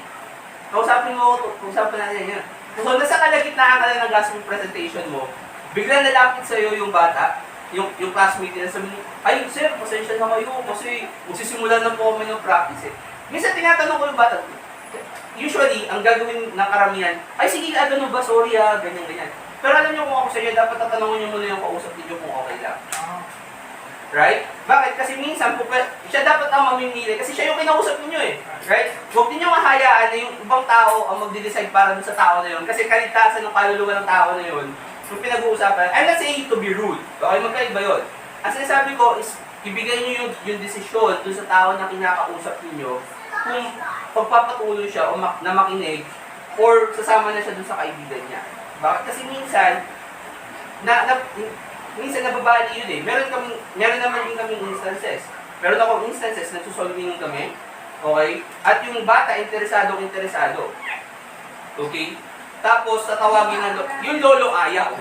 kausapin mo ako, kausapin natin yan. So nasa kalagitnaan ka lang ng gospel presentation mo, biglang nalapit sa'yo yung bata, yung classmate nila, sabi niya, "Ay, sir, pasensya na kayo kasi magsisimulan na po kami ng practice eh." Minsan tinatanong ko yung bata, usually, ang gagawin ng karamihan, "Ay, sige, ano ba, sorry ganyan. Pero alam niyo kung ako sa inyo, dapat tatanungin niyo muna yung kausap niyo kung okay lang. Right? Bakit? Kasi minsan, siya dapat ang mamimili kasi siya yung kinausap ninyo eh. Right? Huwag niyo mahayaan na yung ibang tao ang magde-decide para dun sa tao na yun. Kasi kaligtasan ng kaluluwa ng tao na yun, yung pinag-uusapan, I'm not saying to be rude. Okay, magkaiba yun. Ang sinasabi ko is, ibigay niyo yung desisyon dun sa tao na kinakausap ninyo kung pagpapatuloy siya o na makinig or sasama na siya dun sa kaibigan niya. Bakit? Kasi minsan nababali yun eh. Meron naman din kaming instances. Meron akong instances na susolving kami. Okay? At yung bata, interesado. Okay? Tapos, tatawagin ng yung lolo ayaw.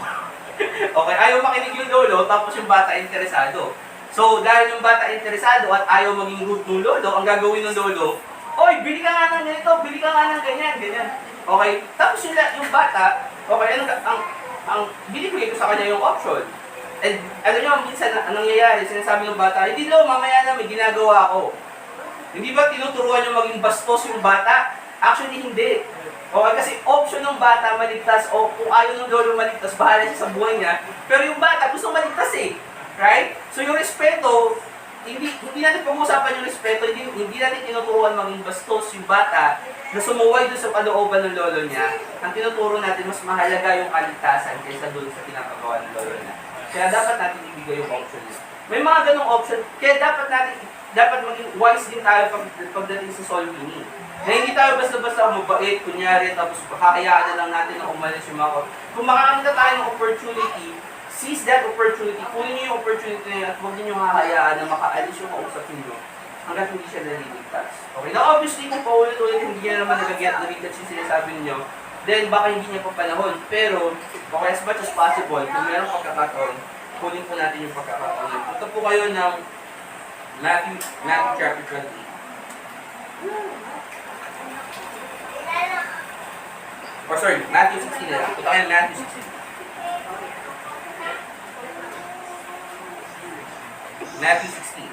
Okay? Ayaw makinig yung lolo, tapos yung bata interesado. So, dahil yung bata interesado at ayaw maging root ng lolo, ang gagawin ng lolo, "Oy, bili ka nga ng ganito, bili ka nga ng ganyan. Okay? Tapos yung bata, okay, ang binibigay ko sa kanya yung option. And alam nyo, minsan anong nangyayari, sinasabi ng bata, "Hindi lo, mamaya na may ginagawa ako." Hindi ba tinuturuan nyo maging bastos yung bata? Actually, hindi. Okay, kasi option ng bata maligtas o kung ayaw ng lolo maligtas, bahala siya sa buhay niya. Pero yung bata gusto maligtas eh. Right? So yung respeto, hindi natin pag-uusapan yung respeto, hindi natin tinuturuan maging bastos yung bata na sumuway doon sa kalooban ng lolo niya. Ang tinuturo natin, mas mahalaga yung kaligtasan kaysa doon sa pinapagawa ng lolo niya. Kaya dapat natin ibigay yung option. May mga ganong option, kaya dapat maging wise din tayo pagdating sa soul winning. Na hindi tayo basta-basta mabait, kunyari, tapos kakayaan na lang natin na umalis yung mga kung makakita tayo ng opportunity, seize that opportunity, kunin niyo yung opportunity na yun at huwag niyo kakayaan na makaalis yung kausap niyo hanggang hindi siya naliligtas. Okay, now obviously kung paulit-ulit hindi niya naman naliligtas yung sinasabi niyo, then baka hindi niya pa panahon. Pero, okay, as much as possible, kung mayroong pagkakataon, kunin po natin yung pagkakataon. Punta po kayo ng Matthew chapter 20. Or sorry, Matthew 16 na lang. Punta kayo ng Matthew 16. Matthew 16.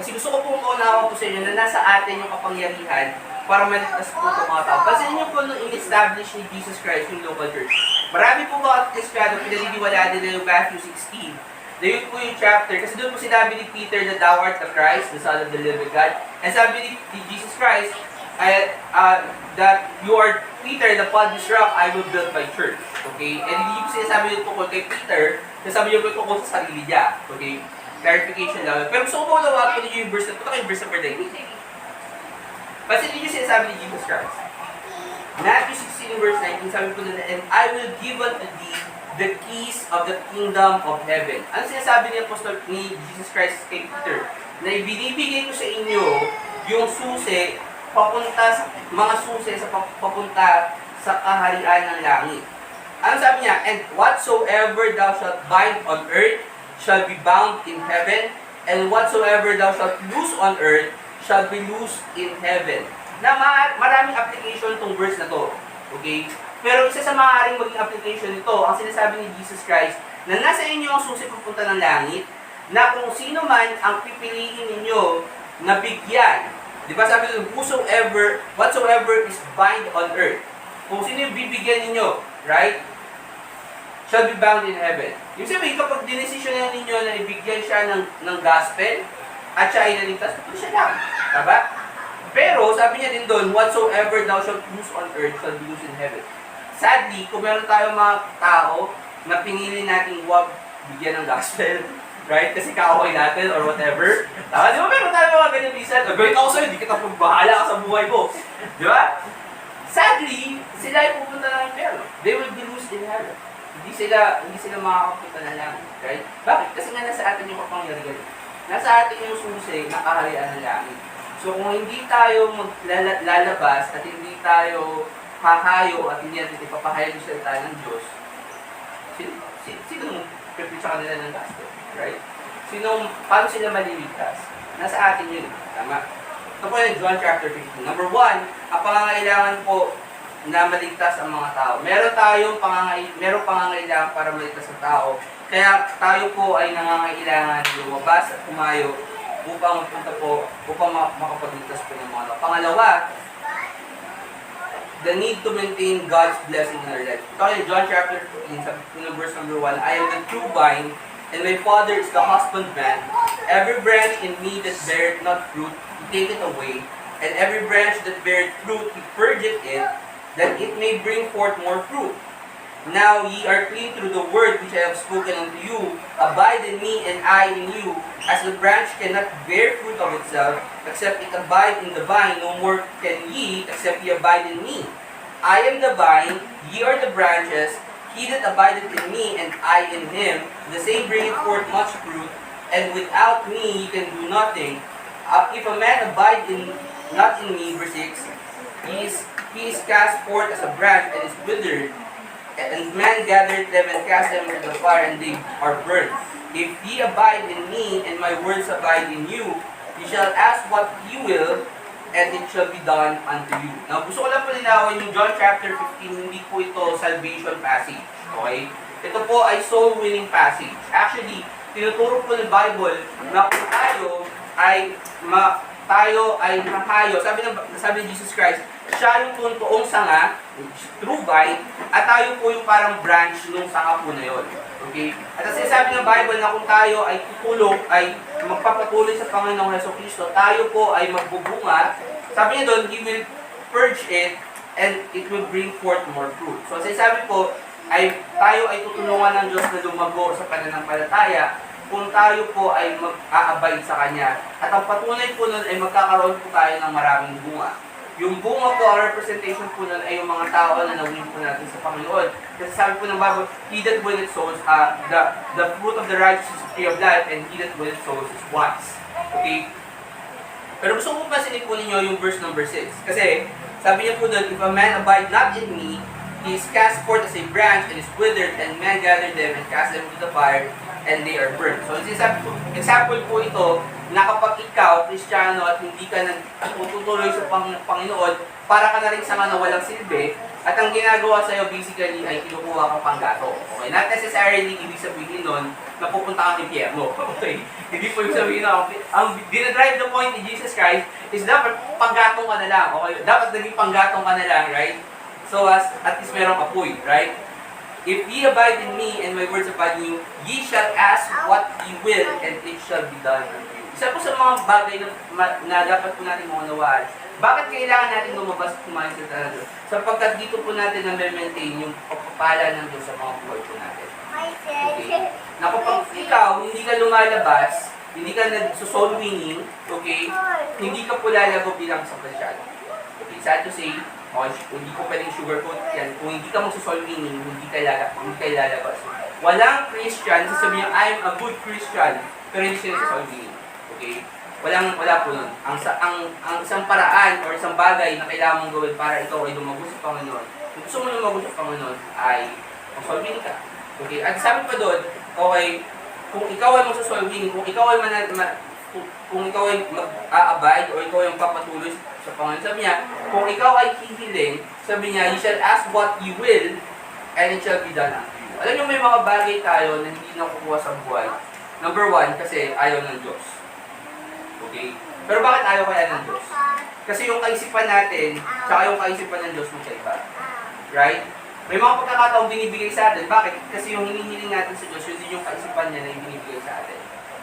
Kasi gusto ko pong maunawa po sa inyo na nasa atin yung kapangyarihan para maligtas po itong mga tao. Kasi niyo po nung in-establish ni Jesus Christ yung local church. Marami po mga Kristiyano pinaniniwala nila yung Matthew 16. Na yun po yung chapter. Kasi doon po sinabi ni Peter na thou art the Christ, the Son of the living God. And sabi ni Jesus Christ, that you are Peter, the upon this rock, I will build my church. Okay? And hindi po sinasabi yung tungkol kay Peter, sinasabi yung tungkol sa sarili niya. Okay? Clarification lang. Pero gusto ko po nawa po ninyo yung verse na ito. Yung verse number 19. Kasi hindi nyo sinasabi ni Jesus Christ. Matthew 16 verse 19, sabi po na, and I will give unto thee the keys of the kingdom of heaven. Ano sinasabi ni Apostol ni Jesus Christ kay Peter? Na ibinibigay ko sa inyo yung susi mga susi papunta sa kaharian ng langit. Ano sabi niya? And whatsoever thou shalt bind on earth shall be bound in heaven, and whatsoever thou shalt loose on earth shall be loosed in heaven. Na maraming application itong verse na to. Okay? Pero isa sa maaaring maging application nito, ang sinasabi ni Jesus Christ, na nasa inyo ang susi papunta ng langit, na kung sino man ang pipiliin ninyo na bigyan Di ba sabi doon, whatsoever is bind on earth. Kung sino yung bibigyan ninyo, right? Shall be bound in heaven. Yung sabihin, kapag dinesisyon na ninyo na ibigyan siya ng gospel, at siya ay naligtas, ito siya lang. Diba? Pero, sabi niya din doon, whatsoever thou shalt loose on earth shall be loose in heaven. Sadly, kung meron tayong mga tao na pinili natin huwag bigyan ng gospel, right? Kasi kaaway natin or whatever. Di ba meron tayo mga ganyan bisan? Galit ako sa'yo, di kita pagbahala ka sa buhay ko. Di ba? Sadly, sila ay pupunta ng impyerno. They will be loose in heaven. Hindi sila makakapunta na lang. Right? Bakit? Kasi nga nasa atin yung kapangyarihan. Nasa atin yung susi na kaharian ng langit. So kung hindi tayo maglalabas at hindi tayo hahayo at hindi natin ipapahayo sa salita ng Diyos, sino prepare sa kanila ng gospel? Right? Paano sila maliligtas? Nasa atin yun. Tama? Ito po yung John chapter 15. Number 1, ang pangangailangan po na maligtas ang mga tao. Meron pangangailangan para maligtas ang tao. Kaya tayo po ay nangangailangan lumabas at kumayo upang makapagligtas po ng mga tao. Pangalawa, the need to maintain God's blessing in our life. Ito yung John chapter 15, sabi po ng verse number 1, I am the true vine, and my Father is the husbandman. Every branch in me that beareth not fruit, He taketh away, and every branch that beareth fruit, He purgeth it, that it may bring forth more fruit. Now ye are clean through the word which I have spoken unto you. Abide in me, and I in you. As the branch cannot bear fruit of itself, except it abide in the vine, no more can ye, except ye abide in me. I am the vine, ye are the branches. He that abideth in me, and I in him, the same bringeth forth much fruit, and without me ye can do nothing. If a man abide not in me, verse 6, he is cast forth as a branch and is withered, and men gathereth them and cast them into the fire, and they are burnt. If ye abide in me, and my words abide in you, ye shall ask what ye will, and it shall be done unto you. Now, gusto ko lang palinawin yung John chapter 15, hindi po ito salvation passage. Okay? Ito po ay soul winning passage. Actually, tinuturo po ng Bible na kung tayo ay hahayo. Sabi ni Jesus Christ, siya yung tuntuong sanga, true vine, at tayo po yung parang branch nung sanga po na yun. Okay? At kasi sabi ng Bible na kung tayo ay magpapatuloy sa Panginoong Jesucristo, tayo po ay magbubunga. Sabi niya doon, He will purge it, and it will bring forth more fruit. So, sabi po, tayo ay tutulungan ng Diyos na lumago sa pananampalataya kung tayo po ay mag-aabay sa Kanya. At ang patunay po nun ay magkakaroon po tayo ng maraming bunga. Yung bunga po, ang representation po nun ay yung mga tao na nawin po natin sa Panginoon. Kasi sabi po ng Bible, He that willeth souls, the fruit of the righteous is tree of life, and he that willeth souls is wise. Okay? Pero gusto ko pasinin po ninyo yung verse number 6. Kasi, sabi niya po doon, if a man abide not in me, he is cast forth as a branch and is withered, and men gather them and cast them into the fire, and they are burned. So, example po ito, na kapag ikaw, Kristiyano, at hindi ka tutuloy sa Panginoon, para ka na rin sa mga walang silbi, at ang ginagawa sa'yo basically ay kinukuha kang panggato. Okay? Not necessarily ibig sabihin nun na pupunta kang impyerno. Okay? Hindi po ibig sabihin na ang dinadrive the point ni Jesus Christ is dapat panggatong ka na lang. Okay? Dapat naging panggatong ka na lang, right? So as at least merong apoy, right? If ye abide in me and my words abide in you, ye shall ask what ye will, and it shall be done unto you. Isa po sa mga bagay na dapat po natin maunawaan. Bakit kailangan natin lumabas at kumain sa talaga Diyos? Sapagkat dito po natin na-maintain yung pagpapala ng Diyos sa mga buhay po natin. Okay? Na kapag ikaw, hindi ka lumalabas, hindi ka nag-soul winning, okay? Hindi ka po lalago bilang sa Kristyano. Okay, sad to say, hindi ko pwedeng sugarcoat yan. Kung hindi ka mag-soul winning, hindi ka lalabas. Walang Christian, sasabihin, I'm a good Christian, pero hindi sila sa soul winning. Okay? Wala po nun. Ang isang paraan or isang bagay na kailangan mong gawin para ikaw ay lumago sa Panginoon. Kung gusto mo lumago sa Panginoon, ay mag-soul winning ka. Okay? At sabi pa doon, okay, kung ikaw ay mag-soul winning, kung ikaw ay mag-a-abide o ikaw ay papatuloy sa Panginoon, sabi niya, kung ikaw ay hihiling, sabi niya, you shall ask what you will, and it shall be done unto you. Alam niyo, may mga bagay tayo na hindi nakukuha sa buhay. Number 1, kasi ayaw ng Diyos. Okay? Pero bakit ayaw kaya ng Diyos? Kasi yung kaisipan natin, tsaka yung kaisipan ng Diyos magkaiba. Right? May mga pagkakataong binibigay sa atin. Bakit? Kasi yung hinihiling natin sa Diyos, yun din yung kaisipan niya na yung binibigay sa atin.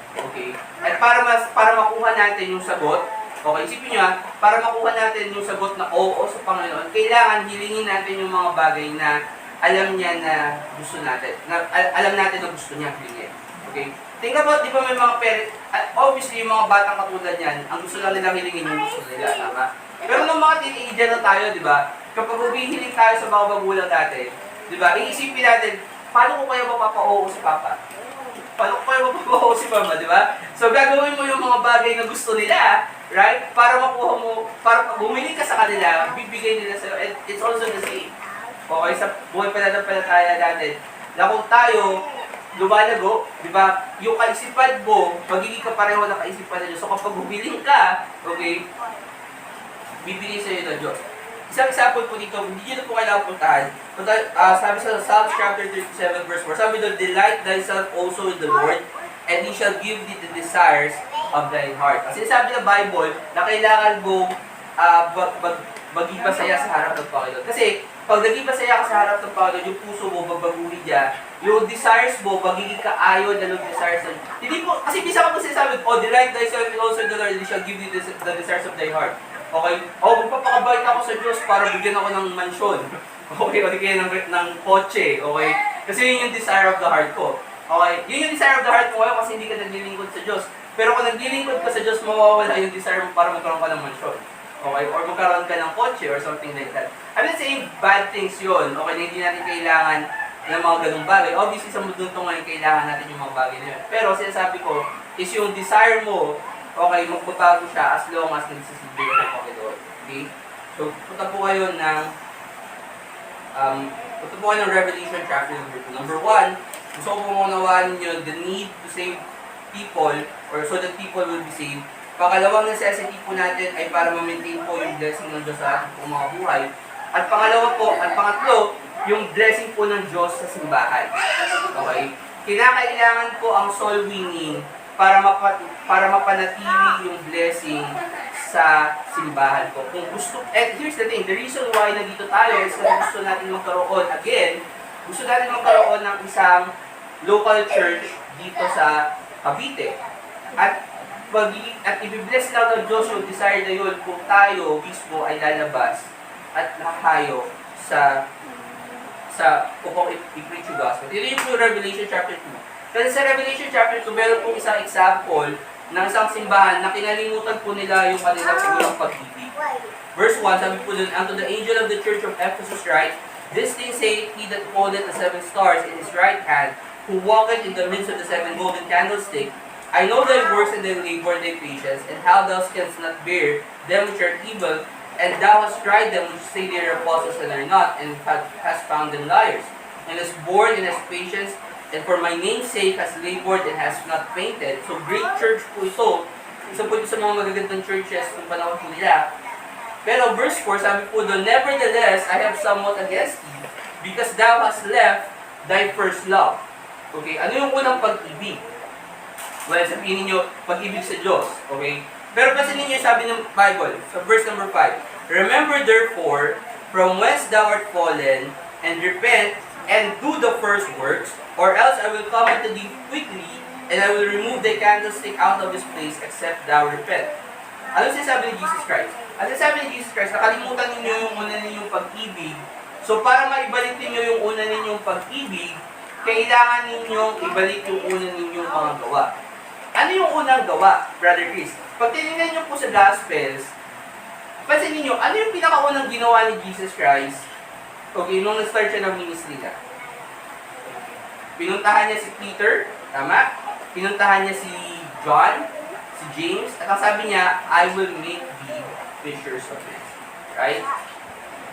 Okay? At para makuha natin yung sagot, okay, isipin nyo para makuha natin yung sagot na oo sa Panginoon, kailangan hilingin natin yung mga bagay na alam niya na gusto natin. Alam natin na gusto niya hilingin. Okay? Think about, di ba may mga parent, obviously yung mga batang katulad niyan, ang gusto lang nilang hilingin yung gusto nila, tama? Pero nung mga teenager na tayo, di ba, kapag humihiling tayo sa mga magulang natin, di ba, iisipin natin, paano ko kaya mapapa-oo si Papa? Paano ko kaya mapapa-oo si Mama, di ba? So gagawin mo yung mga bagay na gusto nila, right? Para makuha mo, para pag bumili ka sa kanila, bibigay nila sa'yo. And it's also the same. Okay, sa buhay pananampalataya natin, na kung tayo, lumalago, di ba, yung kaisipan mo, magiging kapareho ng kaisipan ng Diyos. So kapag bumili ka, okay, bibigay sa'yo ng Diyos. Isang example po dito, hindi nyo na po kailangan puntahan. Sabi sa Psalms chapter 37 verse 4, sabi doon, delight thyself also in the Lord, and He shall give thee the desires of thy heart. Kasi sabi ng Bible na kailangan mong maging masaya sa harap ng Panginoon. Kasi pag naging masaya ka sa harap ng Panginoon, yung puso mo, babaguhin niya, yung desires mo, magiging kaayon na yung desires ng... Hindi po, kasi bisa ka po sinasabi, delight thyself also in the Lord, and He shall give thee the desires of thy heart. Okay? Magpapakabait ako sa Diyos para bigyan ako ng mansyon. Okay? O di kaya ng kotse. Okay? Kasi yun yung desire of the heart ko. Okay? Yun yung desire of the heart mo ngayon kasi hindi ka naglilingkod sa Diyos. Pero kung naglilingkod ka sa Diyos, mawawala yung desire mo para magkaroon ka ng mansyon. Okay? Or magkaroon ka ng kotse or something like that. I'm not saying bad things yun. Okay? Na hindi natin kailangan ng mga ganung bagay. Obviously, sa mundo ito ngayon, kailangan natin yung mga bagay na yun. Pero sinasabi ko, is yung desire mo, okay, magbabago siya as long as nagsisilbi ka ng Panginoon. Okay? So, punta po kayo ng Revelation chapter number 2. Number 1, gusto ko pong unawaan nyo the need to save people or so that people will be saved. Pangalawang necessity po natin ay para ma-maintain po yung blessing ng Diyos sa ating po mga buhay. At pangatlo, yung blessing po ng Diyos sa simbahan. Okay? Kinakailangan po ang soul winning para mapanatili yung blessing sa simbahan ko. Kung gusto, and here's the thing, the reason why nandito tayo is kasi gusto natin magkaroon ng isang local church dito sa Cavite. At i-bless lang ng Diyos yung desire na yun kung tayo mismo ay lalabas at nakahayo upang i-preach yung gospel. Ito yung Revelation chapter 2. Kasi sa Revelation chapter 2, meron pong isang example ng isang simbahan na kinalimutan po nila yung kanilang sigurang pag-ibig. Verse 1, sabi po dun, unto the angel of the church of Ephesus write, this thing saith he that holdeth the 7 stars in his right hand, who walketh in the midst of the 7 golden candlesticks. I know thy works and thy labor and thy patience, and how thou canst not bear them which are evil, and thou hast tried them which say they are apostles and are not, and hast found them liars, and hast borne and hast patience, and for my name's sake has labored and has not fainted. So great church po ito. Isa po ito sa mga magagandang churches ng panahon po nila. Pero verse 4, sabi po doon, nevertheless, I have somewhat against thee, because thou hast left thy first love. Okay, ano yung unang pag-ibig? Well, sabihin ninyo, pag-ibig sa Diyos. Okay? Pero pansinin ninyo sabi ng Bible, sa verse number 5, remember therefore, from whence thou art fallen, and repent, and do the first works, or else I will come unto thee quickly, and I will remove thy candlestick out of his place, except thou repent. Ano sinasabi ni Jesus Christ? Ang sinasabi ni Jesus Christ, nakalimutan ninyo yung una ninyong pag-ibig. So para maibalik ninyo yung una ninyong pag-ibig, kailangan ninyong ibalik yung una ninyong mga gawa. Ano yung unang gawa, Brother Chris? Pag tinignan nyo po sa Gospels, pansin ninyo, ano yung pinakaunang ginawa ni Jesus Christ? Okay, nung nag-start siya ng ministry niya. Pinuntahan niya si Peter, tama? Pinuntahan niya si John, si James, at ang sabi niya, I will make thee fishers of men. Right?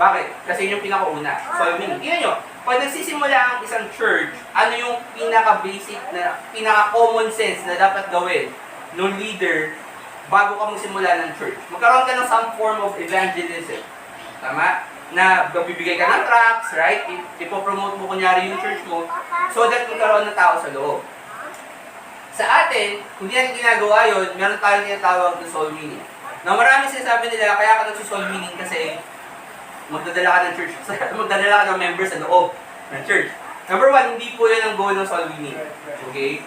Bakit? Kasi yun yung pinakauna. So, I mean, tingnan nyo, pag nagsisimula ang isang church, ano yung pinaka-basic na, pinaka-common sense na dapat gawin ng leader bago ka magsimula ng church? Magkaroon ka ng some form of evangelism. Tama? Na bibigay ka ng tracts, right? Ipopromote mo kunyari yung church mo so that magkaroon ng tao sa loob. Sa atin, hindi natin ginagawa yun, meron tayong tinatawag na soul winning. Na marami sinasabi nila, kaya ka nagsusoul winning kasi magdadala ka ng church, magdadala ka ng members sa loob ng church. Number one, hindi po yun ang goal ng soul winning. Okay?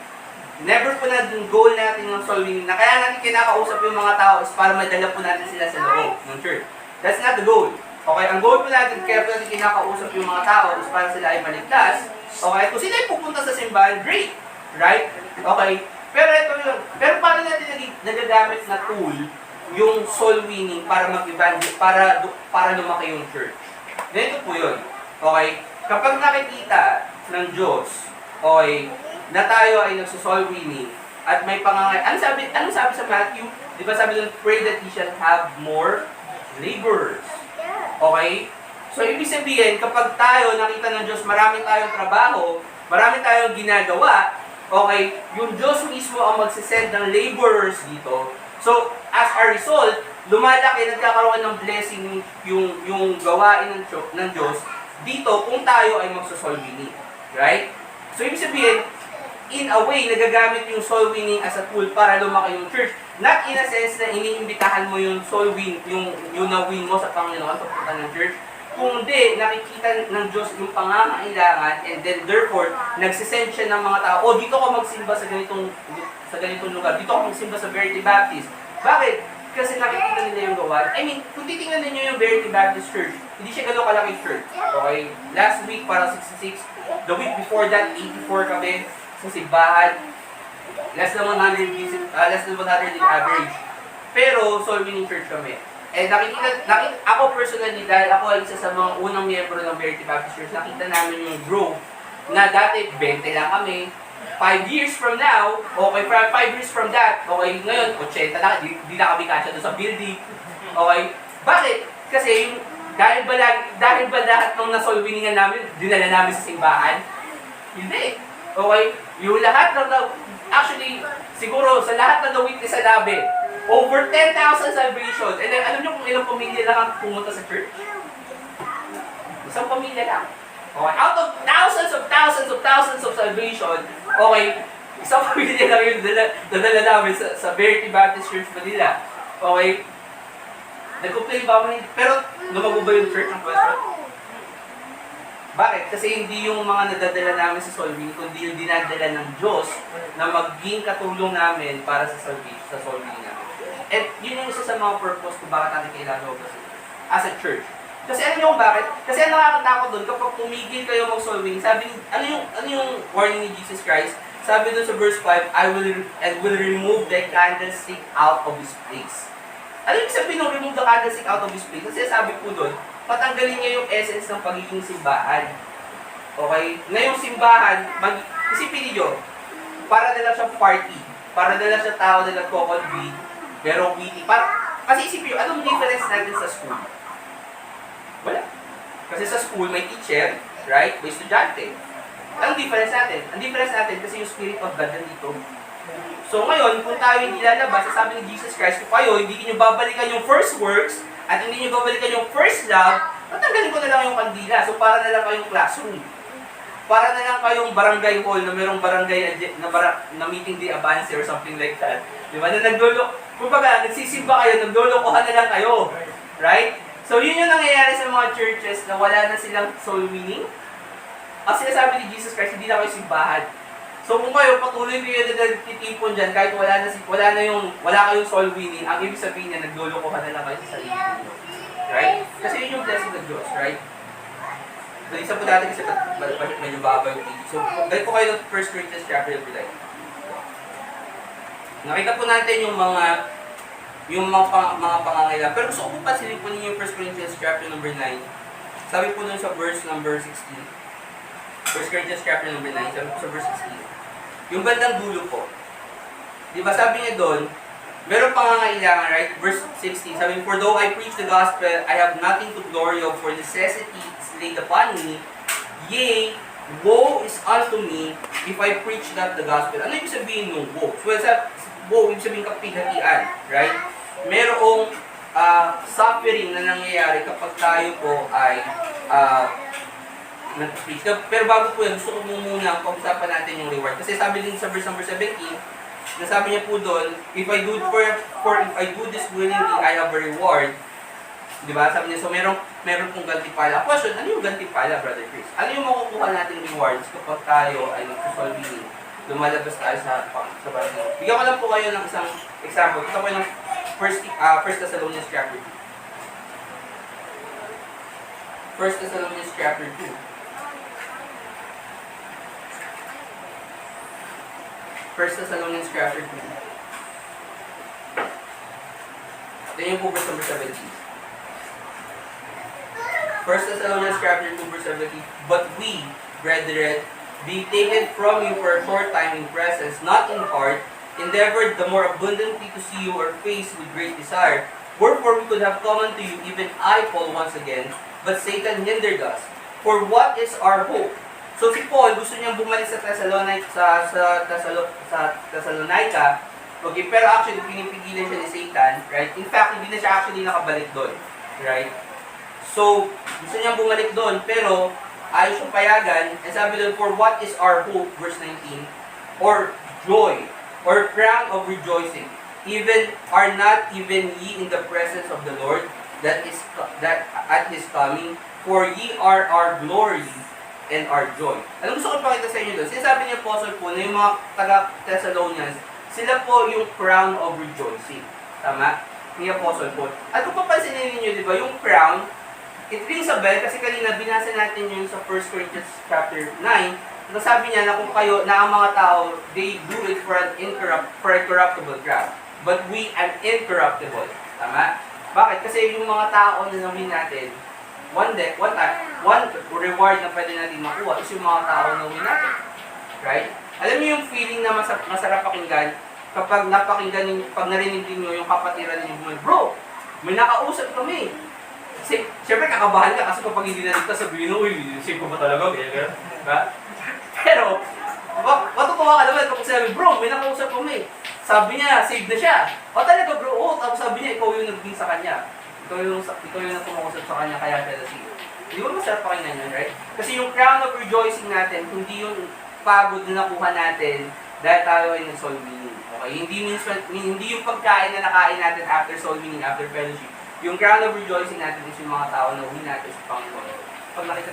Never po na yung goal natin ng soul winning na kaya natin kinakausap yung mga tao is para madala po natin sila sa loob ng church. That's not the goal. Okay? Ang goal po natin, kaya po natin kinakausap yung mga tao is para sila ay maligtas. Okay? Kung sila ay pupunta sa simbahan, great. Right? Okay? Pero ito yun. Pero paano natin nagagamit na tool yung soul winning para mag-evangelize, para lumaki yung church? Ganito po yun. Okay? Kapag nakikita ng Diyos, okay, na tayo ay nagsusoul winning, at may pangangay, anong sabi sa Matthew? Di ba sabi doon, pray that ye shall have more laborers. Okay? So, ibig sabihin, kapag tayo nakita ng Diyos, marami tayong trabaho, marami tayong ginagawa, okay, yung Diyos mismo ang magsisend ng laborers dito. So, as a result, lumalaki, nagkakaroon ng blessing yung gawain ng Diyos dito kung tayo ay magso-soul winning. Right? So, ibig sabihin, in a way, nagagamit yung soul winning as a tool para lumaki yung church. Not in a sense na iniimbitahan mo yung soul win, yung na-win mo sa Panginoon pagpunta ng church, kundi nakikita ng Diyos yung pangangailangan and then therefore nagsisend siya ng mga tao, dito ka magsimba sa ganitong lugar, dito ka magsimba sa Verity Baptist. Bakit? Kasi nakikita nila yung gawa. I mean, kung titingnan ninyo yung Verity Baptist Church, hindi siya gano'ng kalaki church. Okay? Last week parang 66, the week before that 84 kami sa simbahan. Less than 100 din average. Pero soul winning church kami. Eh, ako personally, dahil ako ay isa sa mga unang miyembro ng Verity Baptist Church, nakita namin yung growth na dati 20 lang kami. 5 years from now, okay, 5 years from that, okay, ngayon, 80 na, di na kami kasya doon sa building. Okay? Bakit? Kasi yung, dahil ba lahat ng na-soul winningan namin, dinala namin sa simbahan? Hindi. Okay? Yung lahat ng, actually, siguro, sa lahat ng na-witness sa labi, over 10,000 salvations. And then, alam niyo kung ilang pamilya lang ang pumunta sa church? Isang pamilya lang. Okay, out of thousands of salvation, okay, isang pamilya lang yung dadala namin sa Verity Baptist Church Manila. Okay, nag-complain ba ako? Pero lumago ba yung church ng question? Bakit? Kasi hindi yung mga nadadala namin sa soul winning, kundi yung dinadala ng Diyos na maging katulong namin para sa salvation, sa soul winning namin. And yun yung isa sa mga purpose kung bakit natin kailangan as a church. Kasi alam niyo kung bakit? Kasi ang nakakatakot doon, kapag tumigil kayo mag-soul winning, sabi, ano yung warning ni Jesus Christ? Sabi doon sa verse 5, I will remove the candlestick out of his place. Ano yung sabihin ng remove the candlestick out of his place? Kasi sabi po doon, patanggalin niya yung essence ng pagiging simbahan. Okay? Ngayong simbahan, isipin niyo, para nila siya party, para nila siya tao na nagko-convene, pero witty. Kasi isipin niyo, anong difference natin sa school? Wala. Kasi sa school, may teacher, right? May estudyante. Anong difference natin? Ang difference natin kasi yung Spirit of God nandito. So ngayon, kung tayo hindi lalabas, sabi ni Jesus Christ, kung kayo, hindi nyo babalikan yung first works, at hindi nyo babalikan yung first love, tatanggalin ko na lang yung kandila. So para na lang kayong classroom. Para na lang kayong barangay hall na mayroong barangay na meeting the advance or something like that. Di ba? Na kumbaga, nagsisimba kayo, naglolokohan na lang kayo. Right? So, yun yung nangyayari sa mga churches na wala na silang soul winning. Ang sinasabi ni Jesus Christ, hindi na kayo simbahan. So, kung kayo patuloy kayo na nagtitipon dyan, kahit wala kayong soul winning, ang ibig sabihin niya, naglulukohan na lang kayo sa sarili niyo. Right? Kasi yun yung blessing ng Diyos, right? Balisa po natin kasi medyo baba yung tingin. So, dahil po kayo ng 1 Corinthians chapter 9. Nakita po natin yung mga pangangailangan. Pero gusto ko po pasilin po ninyo yung 1 Corinthians chapter number 9. Sabi po dun sa verse number 16. 1 Corinthians chapter number 9, sabi po sa verse 16. Yung bandang dulo po. Di ba sabi niya doon, meron pangangailangan, right? Verse 16, sabi, for though I preach the gospel, I have nothing to glory of, for necessity is laid upon me. Yea, woe is unto me if I preach not the gospel. Ano yung sabihin ng woe? Well, woe, yung sabihin kapighatian, right? Merong suffering na nangyayari kapag tayo po ay nag-preach. Pero bago po yan, gusto ko muna pag-usapan natin yung reward. Kasi sabi din sa verse number 17, nasabi niya po doon, if I do if I do this willingly, I have a reward. Di ba? Sabi niya, so meron pong gantimpala. Question, ano yung gantimpala, Brother Chris? Ano yung makukuha nating rewards kapag tayo ay nagsusolving, lumalabas tayo sa Bible? Bigyan ko lang po kayo ng isang example. Ito po yung First Thessalonians chapter 2. First Thessalonians chapter 2. First Thessalonians chapter 2. Ito yung po verse number 17. First Thessalonians chapter 2 verse 17. But we, brethren, being taken from you for a short time in presence, not in heart, endeavored the more abundantly to see your face with great desire. Wherefore we could have come unto you, even I, Paul, once again, but Satan hindered us. For what is our hope? So si Paul, gusto niyang bumalik sa Thessalonica, okay, pero actually pinipigilan siya ni Satan, right? In fact, hindi na siya actually nakabalik doon, right? So, gusto niyang bumalik doon, pero ayaw siyang payagan. And sabi doon, for what is our hope, verse 19, or joy, or crown of rejoicing, even are not even ye in the presence of the Lord, that at His coming, for ye are our glory and our joy. Ano gusto ko ipakita sa inyo doon? Sinasabi ni Apostle po na yung mga taga-Thessalonians, sila po yung crown of rejoicing. Tama? Ni Apostle Paul. At kung papansinin ninyo, di ba, yung crown, it rings a bell kasi kanina binasa natin yun sa 1 Corinthians chapter 9. Nasabi niya na kung kayo, na ang mga tao, they do it for a corruptible crown. But we are incorruptible. Tama? Bakit? Kasi yung mga tao na namin natin, one reward na pwede natin makuha is yung mga tao na namin natin. Right? Alam niyo yung feeling na masarap pakinggan kapag pag narinig niyo yung kapatiran niyo, bro, may nakausap kami. Kasi, syempre kakabahan ka kasi kapag hindi na dito sabihin, uy, save ko ba talaga? Kaya, diba? Pero, matutuwa ka naman kapag sabi, bro, may nakausap kami. Sabi niya, save na siya. O talaga bro, tapos sabi niya, ikaw yung naging sa kanya. Ikaw yung nagkumakusap sa kanya, kaya siya na-save. Di ba masarap pakinggan yun, right? Kasi yung crown of rejoicing natin, hindi yung pagod na nakuha natin dahil tayo ay nag-soul winning. Okay? Hindi yung pagkain na nakain natin after soul winning, after fellowship. Yung crown of rejoicing natin is yung mga tao na uwi natin sa Panginoon. Pag nakita,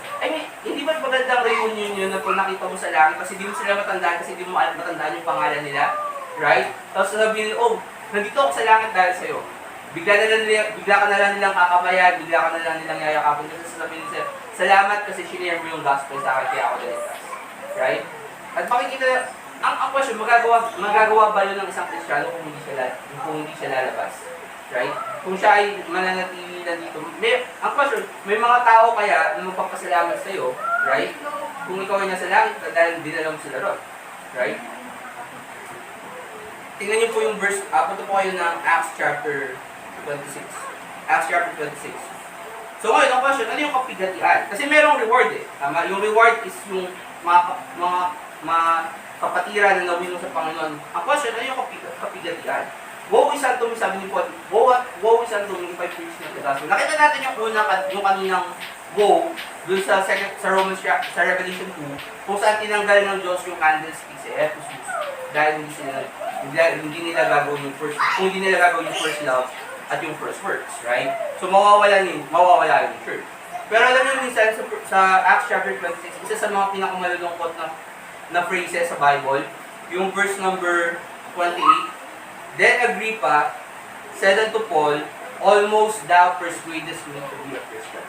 hindi ba magandang reunion yun na pag nakita mo sa langit kasi di mo sila matandaan kasi di mo matandaan yung pangalan nila? Right? Tapos sabihin, nandito ako sa langit dahil sa'yo. Bigla ka na lang nilang kakabayan, bigla ka na lang nilang yayakapin kasi sasabihin nila, salamat kasi shinare mo yung gospel sa akin kaya ako naligtas. Right? At makikita, ang question, magagawa ba yun ng isang Kristiyano kung hindi siya lalabas? Right? Kung siya ay mananatili na dito. Ang question, may mga tao kaya na magpapasalamat sa iyo, right? Kung ikaw ay nasa langit, dahil dinala mo sila ron. Right? Tingnan niyo po yung verse, punta po kayo ng Acts chapter 26. Acts chapter 26. So ngayon, ang question, ano yung kapigatian? Kasi merong reward eh. Tama? Yung reward is yung mga kapatiran na nawin mo sa Panginoon. Ang question, ano yung kapigatian? Woe is unto me, sabi ni Paul, woe is unto me if I preach not the gospel. Nakita natin yung kaninang woe dun sa Romans, sa Revelation 2, kung saan tinanggal ng Diyos yung candlestick sa Ephesus dahil hindi nila gagawin yung first love at yung first works, right? So mawawala yung church. Pero alam niyo minsan sa Acts chapter 26, isa sa mga pinakamalulungkot na phrases sa Bible, yung verse number 28, Then Agrippa said unto Paul, Almost thou persuadest me to be a Christian.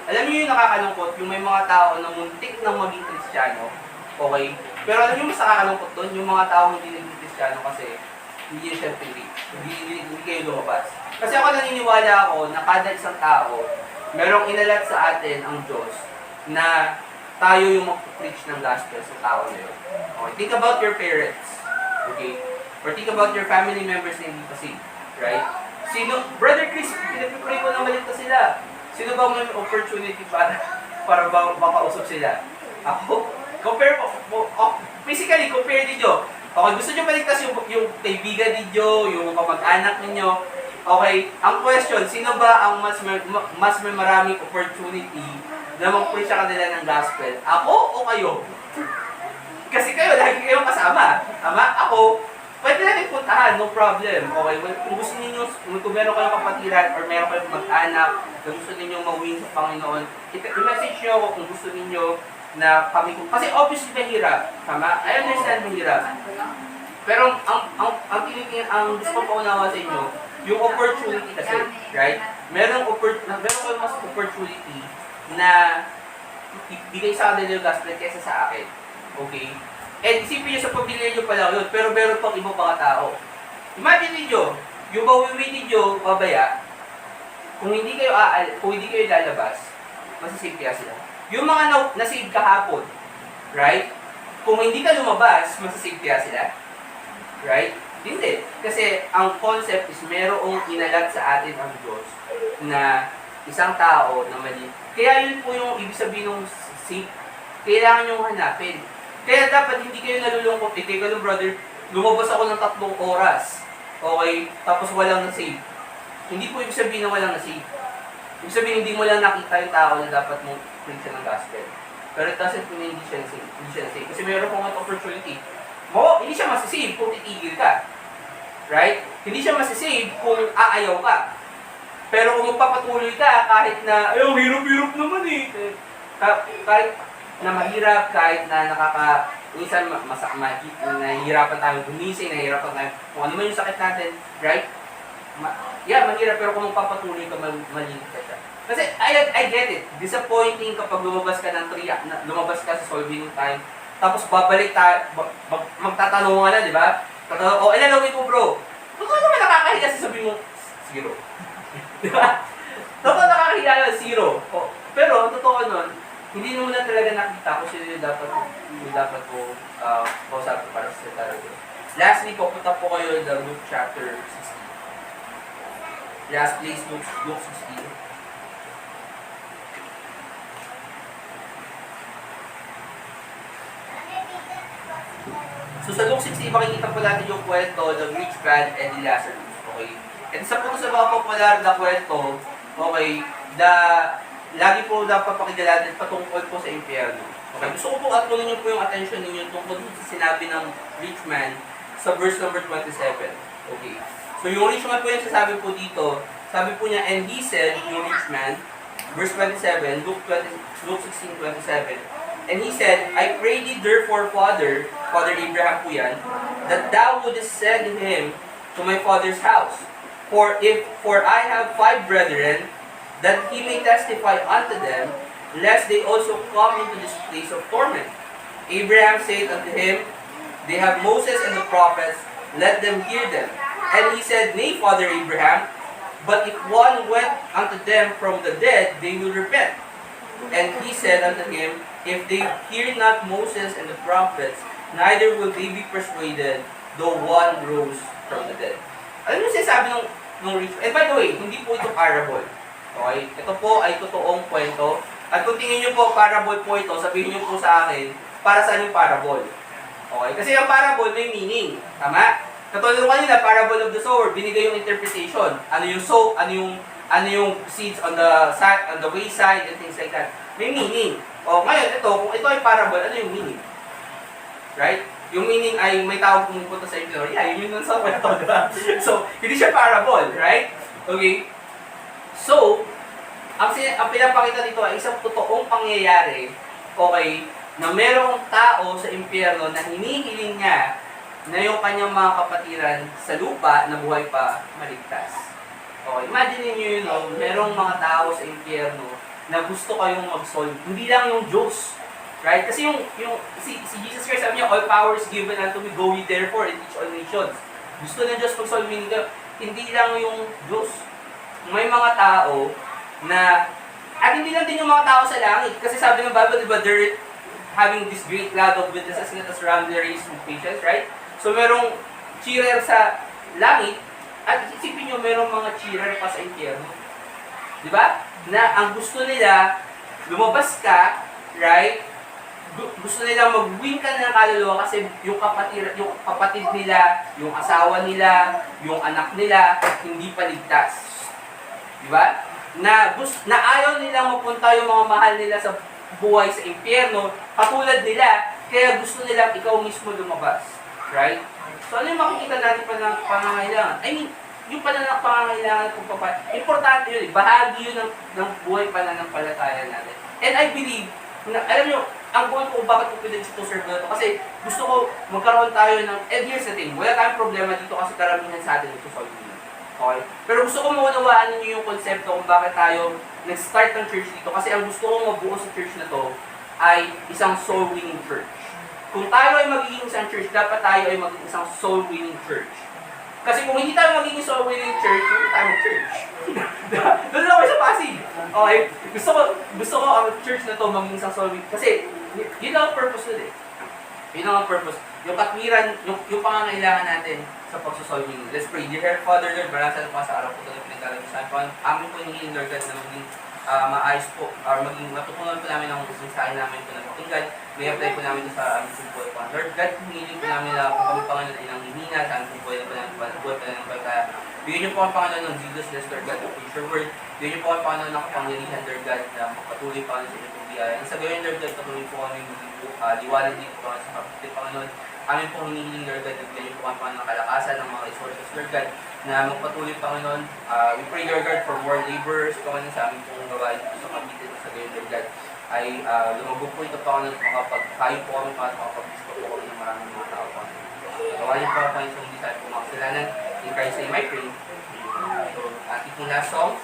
Alam niyo yung nakakalungkot, yung may mga tao na muntik ng maging Kristiyano, okay? Pero alam niyo mas nakakalungkot doon, yung mga tao hindi naging Kristiyano kasi hindi siya free. Hindi kayo lumabas. Kasi ako naniniwala ako na kada isang tao, merong inalat sa atin ang Diyos na tayo yung mag-preach ng gospel sa tao na yun. Okay? Think about your parents. Okay? Or think about your family members na hindi pa saved. Right? Brother Chris, pinag-pray ko na maligtas sila. Sino ba may opportunity para makausap sila? Ako? Physically, compare ninyo. Okay, gusto nyo maligtas yung kaibigan ninyo, yung kamag-anak ninyo. Okay, ang question, sino ba ang mas may maraming opportunity na mag-preach sa kanila ng gospel? Ako o kayo? Kasi kayo, lagi kayong kasama. Tama? Ako, pwede natin puntahan, no problem. Okay, kung gusto niyo, kung meron kayong kapatiran or meron kayong mag-anak na gusto niyo mawin sa Panginoon, i-message niyo ako kung gusto niyo na kami ko. Kasi obviously mahirap, tama? I understand mahirap. Pero ang gusto ko paunawa sa inyo, yung opportunity kasi, right? Meron kayong mas opportunity na ibigay sa kanila yung gospel kesa sa akin. Okay? And isipin nyo sa pamilya nyo pala yun, pero meron pang ibang mga tao. Imagine nyo, yung mawiwili nyo, babaya, kung hindi kayo lalabas, masisave kaya sila. Yung mga nasave kahapon, right? Kung hindi ka lumabas, masisave kaya sila. Right? Hindi. Kasi ang concept is merong inalat sa atin ang Diyos na isang tao na mali. Kaya yun po yung ibig sabihin ng save. Kailangan nyo hanapin. Kaya dapat hindi kayo nalulungkot. Teka lang brother, lumabas ako ng 3 oras. Okay? Tapos walang na-save. Hindi po ibig sabihin na walang na-save. Ibig sabihin hindi mo lang nakita yung tao na dapat mong preach ng gospel. Pero it doesn't mean hindi siya na-save. Kasi mayroon pong opportunity. Hindi siya masisave kung titigil ka. Right? Hindi siya masisave kung aayaw ka. Pero kung magpapatuloy ka, kahit na, hirap-hirap naman eh. Kahit na mahirap, kahit na minsan nahihirapan tayo gumising, nahihirapan tayo kung ano man yung sakit natin, right? Mahirap, pero kung magpapatuloy ka, maliit ka siya. Kasi, I get it. Disappointing kapag lumabas ka sa solving time, tapos babalik tayo, magtatanong ka na, di ba? Tatanong, ilan lawin mo bro? Totoo naman nakakahiya sa sabi mo, 0. Di ba? Totoo nakakahiya 0. Pero, totoo nun, hindi mo na talaga nakita kung sino yung dapat ko kausapin para sa talaga. Lastly, pupunta po kayo sa Luke chapter 16. Last place, Luke 16. So sa Luke 16, makikita po natin yung kwento ng rich man and the Lazarus. Okay? At isa po sa mga popular na kwento, okay, lagi po dapat pakinggan natin patungkol po sa impyerno. Okay? Gusto ko po atulungan niyo po yung attention ninyo tungkol sa sinabi ng rich man sa verse number 27. Okay? So yung rich man po yung sasabi po dito, sabi po niya, and he said, yung rich man, verse 27, Luke 16:27, and he said, I pray thee therefore, Father Abraham po yan, that thou wouldest send him to my father's house. For I have 5 brethren, that he may testify unto them, lest they also come into this place of torment. Abraham said unto him, they have Moses and the prophets, let them hear them. And he said, Nay, Father Abraham, but if one went unto them from the dead, they will repent. And he said unto him, if they hear not Moses and the prophets, neither will they be persuaded, though one rose from the dead. Ano yung sinasabi ng rich? And by the way, hindi po ito parable. Okay? Ito po ay totoong kwento. At kung tingin nyo po, parable po ito, sabihin nyo po sa akin, para saan yung parable? Okay? Kasi yung parable may meaning. Tama? Katulad nung kanina, parable of the sower, binigay yung interpretation. Ano yung seeds on the wayside and things like that. May meaning. Ngayon, kung ito ay parable, ano yung meaning? Right? Yung meaning ay may tao pumupunta sa inyo. Yun yung sa kwento. So, hindi siya parable, right? Okay? So, ang pinapakita dito ay isang totoong pangyayari, okay, na merong tao sa impyerno na hinihiling niya na yung kanyang mga kapatiran sa lupa na buhay pa maligtas. Okay, imagine niyo yun, merong mga tao sa impyerno na gusto kayong mag-solve. Hindi lang yung Diyos. Right? Kasi si Jesus Christ, sabi niya, all power is given unto me, go ye therefore and teach all nations. Gusto ng Diyos mag-solve, hindi lang yung Diyos. May mga tao na, at hindi lang din yung mga tao sa langit. Kasi sabi ng Bible, diba, they're having this great cloud of witnesses that surround their race with patience, right? So merong cheerer sa langit, at isipin nyo, merong mga cheerer pa sa impyerno. Diba? Na ang gusto nila, lumabas ka, right? Gusto nila mag-win ka ng kaluluwa kasi yung kapatid nila, yung asawa nila, yung anak nila, hindi pa ligtas. Diba? Na ayaw nilang mapunta yung mga mahal nila sa buhay sa impyerno, katulad nila, kaya gusto nilang ikaw mismo lumabas. Right? So ano yung makikita natin pa ng pangangailangan? I mean, yung pangangailangan kung importante yun eh. Bahagi yun ng buhay pananampalataya natin. And I believe, alam nyo, ang goal ko bakit ko pinag to serve na ito. Kasi gusto ko magkaroon tayo ng, and here's the thing, wala tayong problema dito kasi karamihan sa atin ito solve nyo. Okay? Pero gusto ko maunawaan ninyo yung konsepto kung bakit tayo nag-start ng church dito. Kasi ang gusto kong mabuo sa church na to ay isang soul-winning church. Kung tayo ay magiging isang church, dapat tayo ay magiging isang soul-winning church. Kasi kung hindi tayo magiging soul-winning church, hindi tayo mag-church. Doon lang ako sa Pasig. Okay? Gusto ko ang church na to maging isang soul-winning. Kasi yun lang ang purpose nun eh. Yun lang ang purpose. Yung katwiran, yung pangangailangan natin sa pagsusolving. Let's pray. Dear Heavenly Father, Lord, maraming salamat po sa araw po ito na pinagkalagusan po. Amin po hinihiling, Lord God, na maging maayos po, or maging matutunan po namin ang mensahe namin po na pakinggan. May apply po namin ito sa aming buhay po. Lord God, hinihiling po namin na kung kami Panginoon ay nanghihina sa aming buhay na po namin, buhay pa namin. Kaya bigyan niyo po ang Panginoon ng Jesus, yes, Lord God, to preach your word. Bigyan niyo po ang Panginoon ng kapangyarihan, Lord God, na magpatuloy pa sa inyong biyaya. Ang sa gawin, Lord God, patuloy po kami liwanag dito po sa kapatid, Panginoon. Amin po hinihiling, Lord God, bigyan niyo po ang Panginoon ng kalakasan ng mga resources, Lord God, na magpatuloy, Panginoon. We pray, Lord God, for more laborers, Panginoon, sa aming pong gawain sa Cavite sa gayon, Lord God, ay lumabog po ito, Panginoon, makapag-kayo po kami, makapag-disco po kami ng maraming mga tao, Panginoon. Gawain po, Panginoon, hindi tayo po makasalanan. In Christ's name, I pray. So, ating pong last song.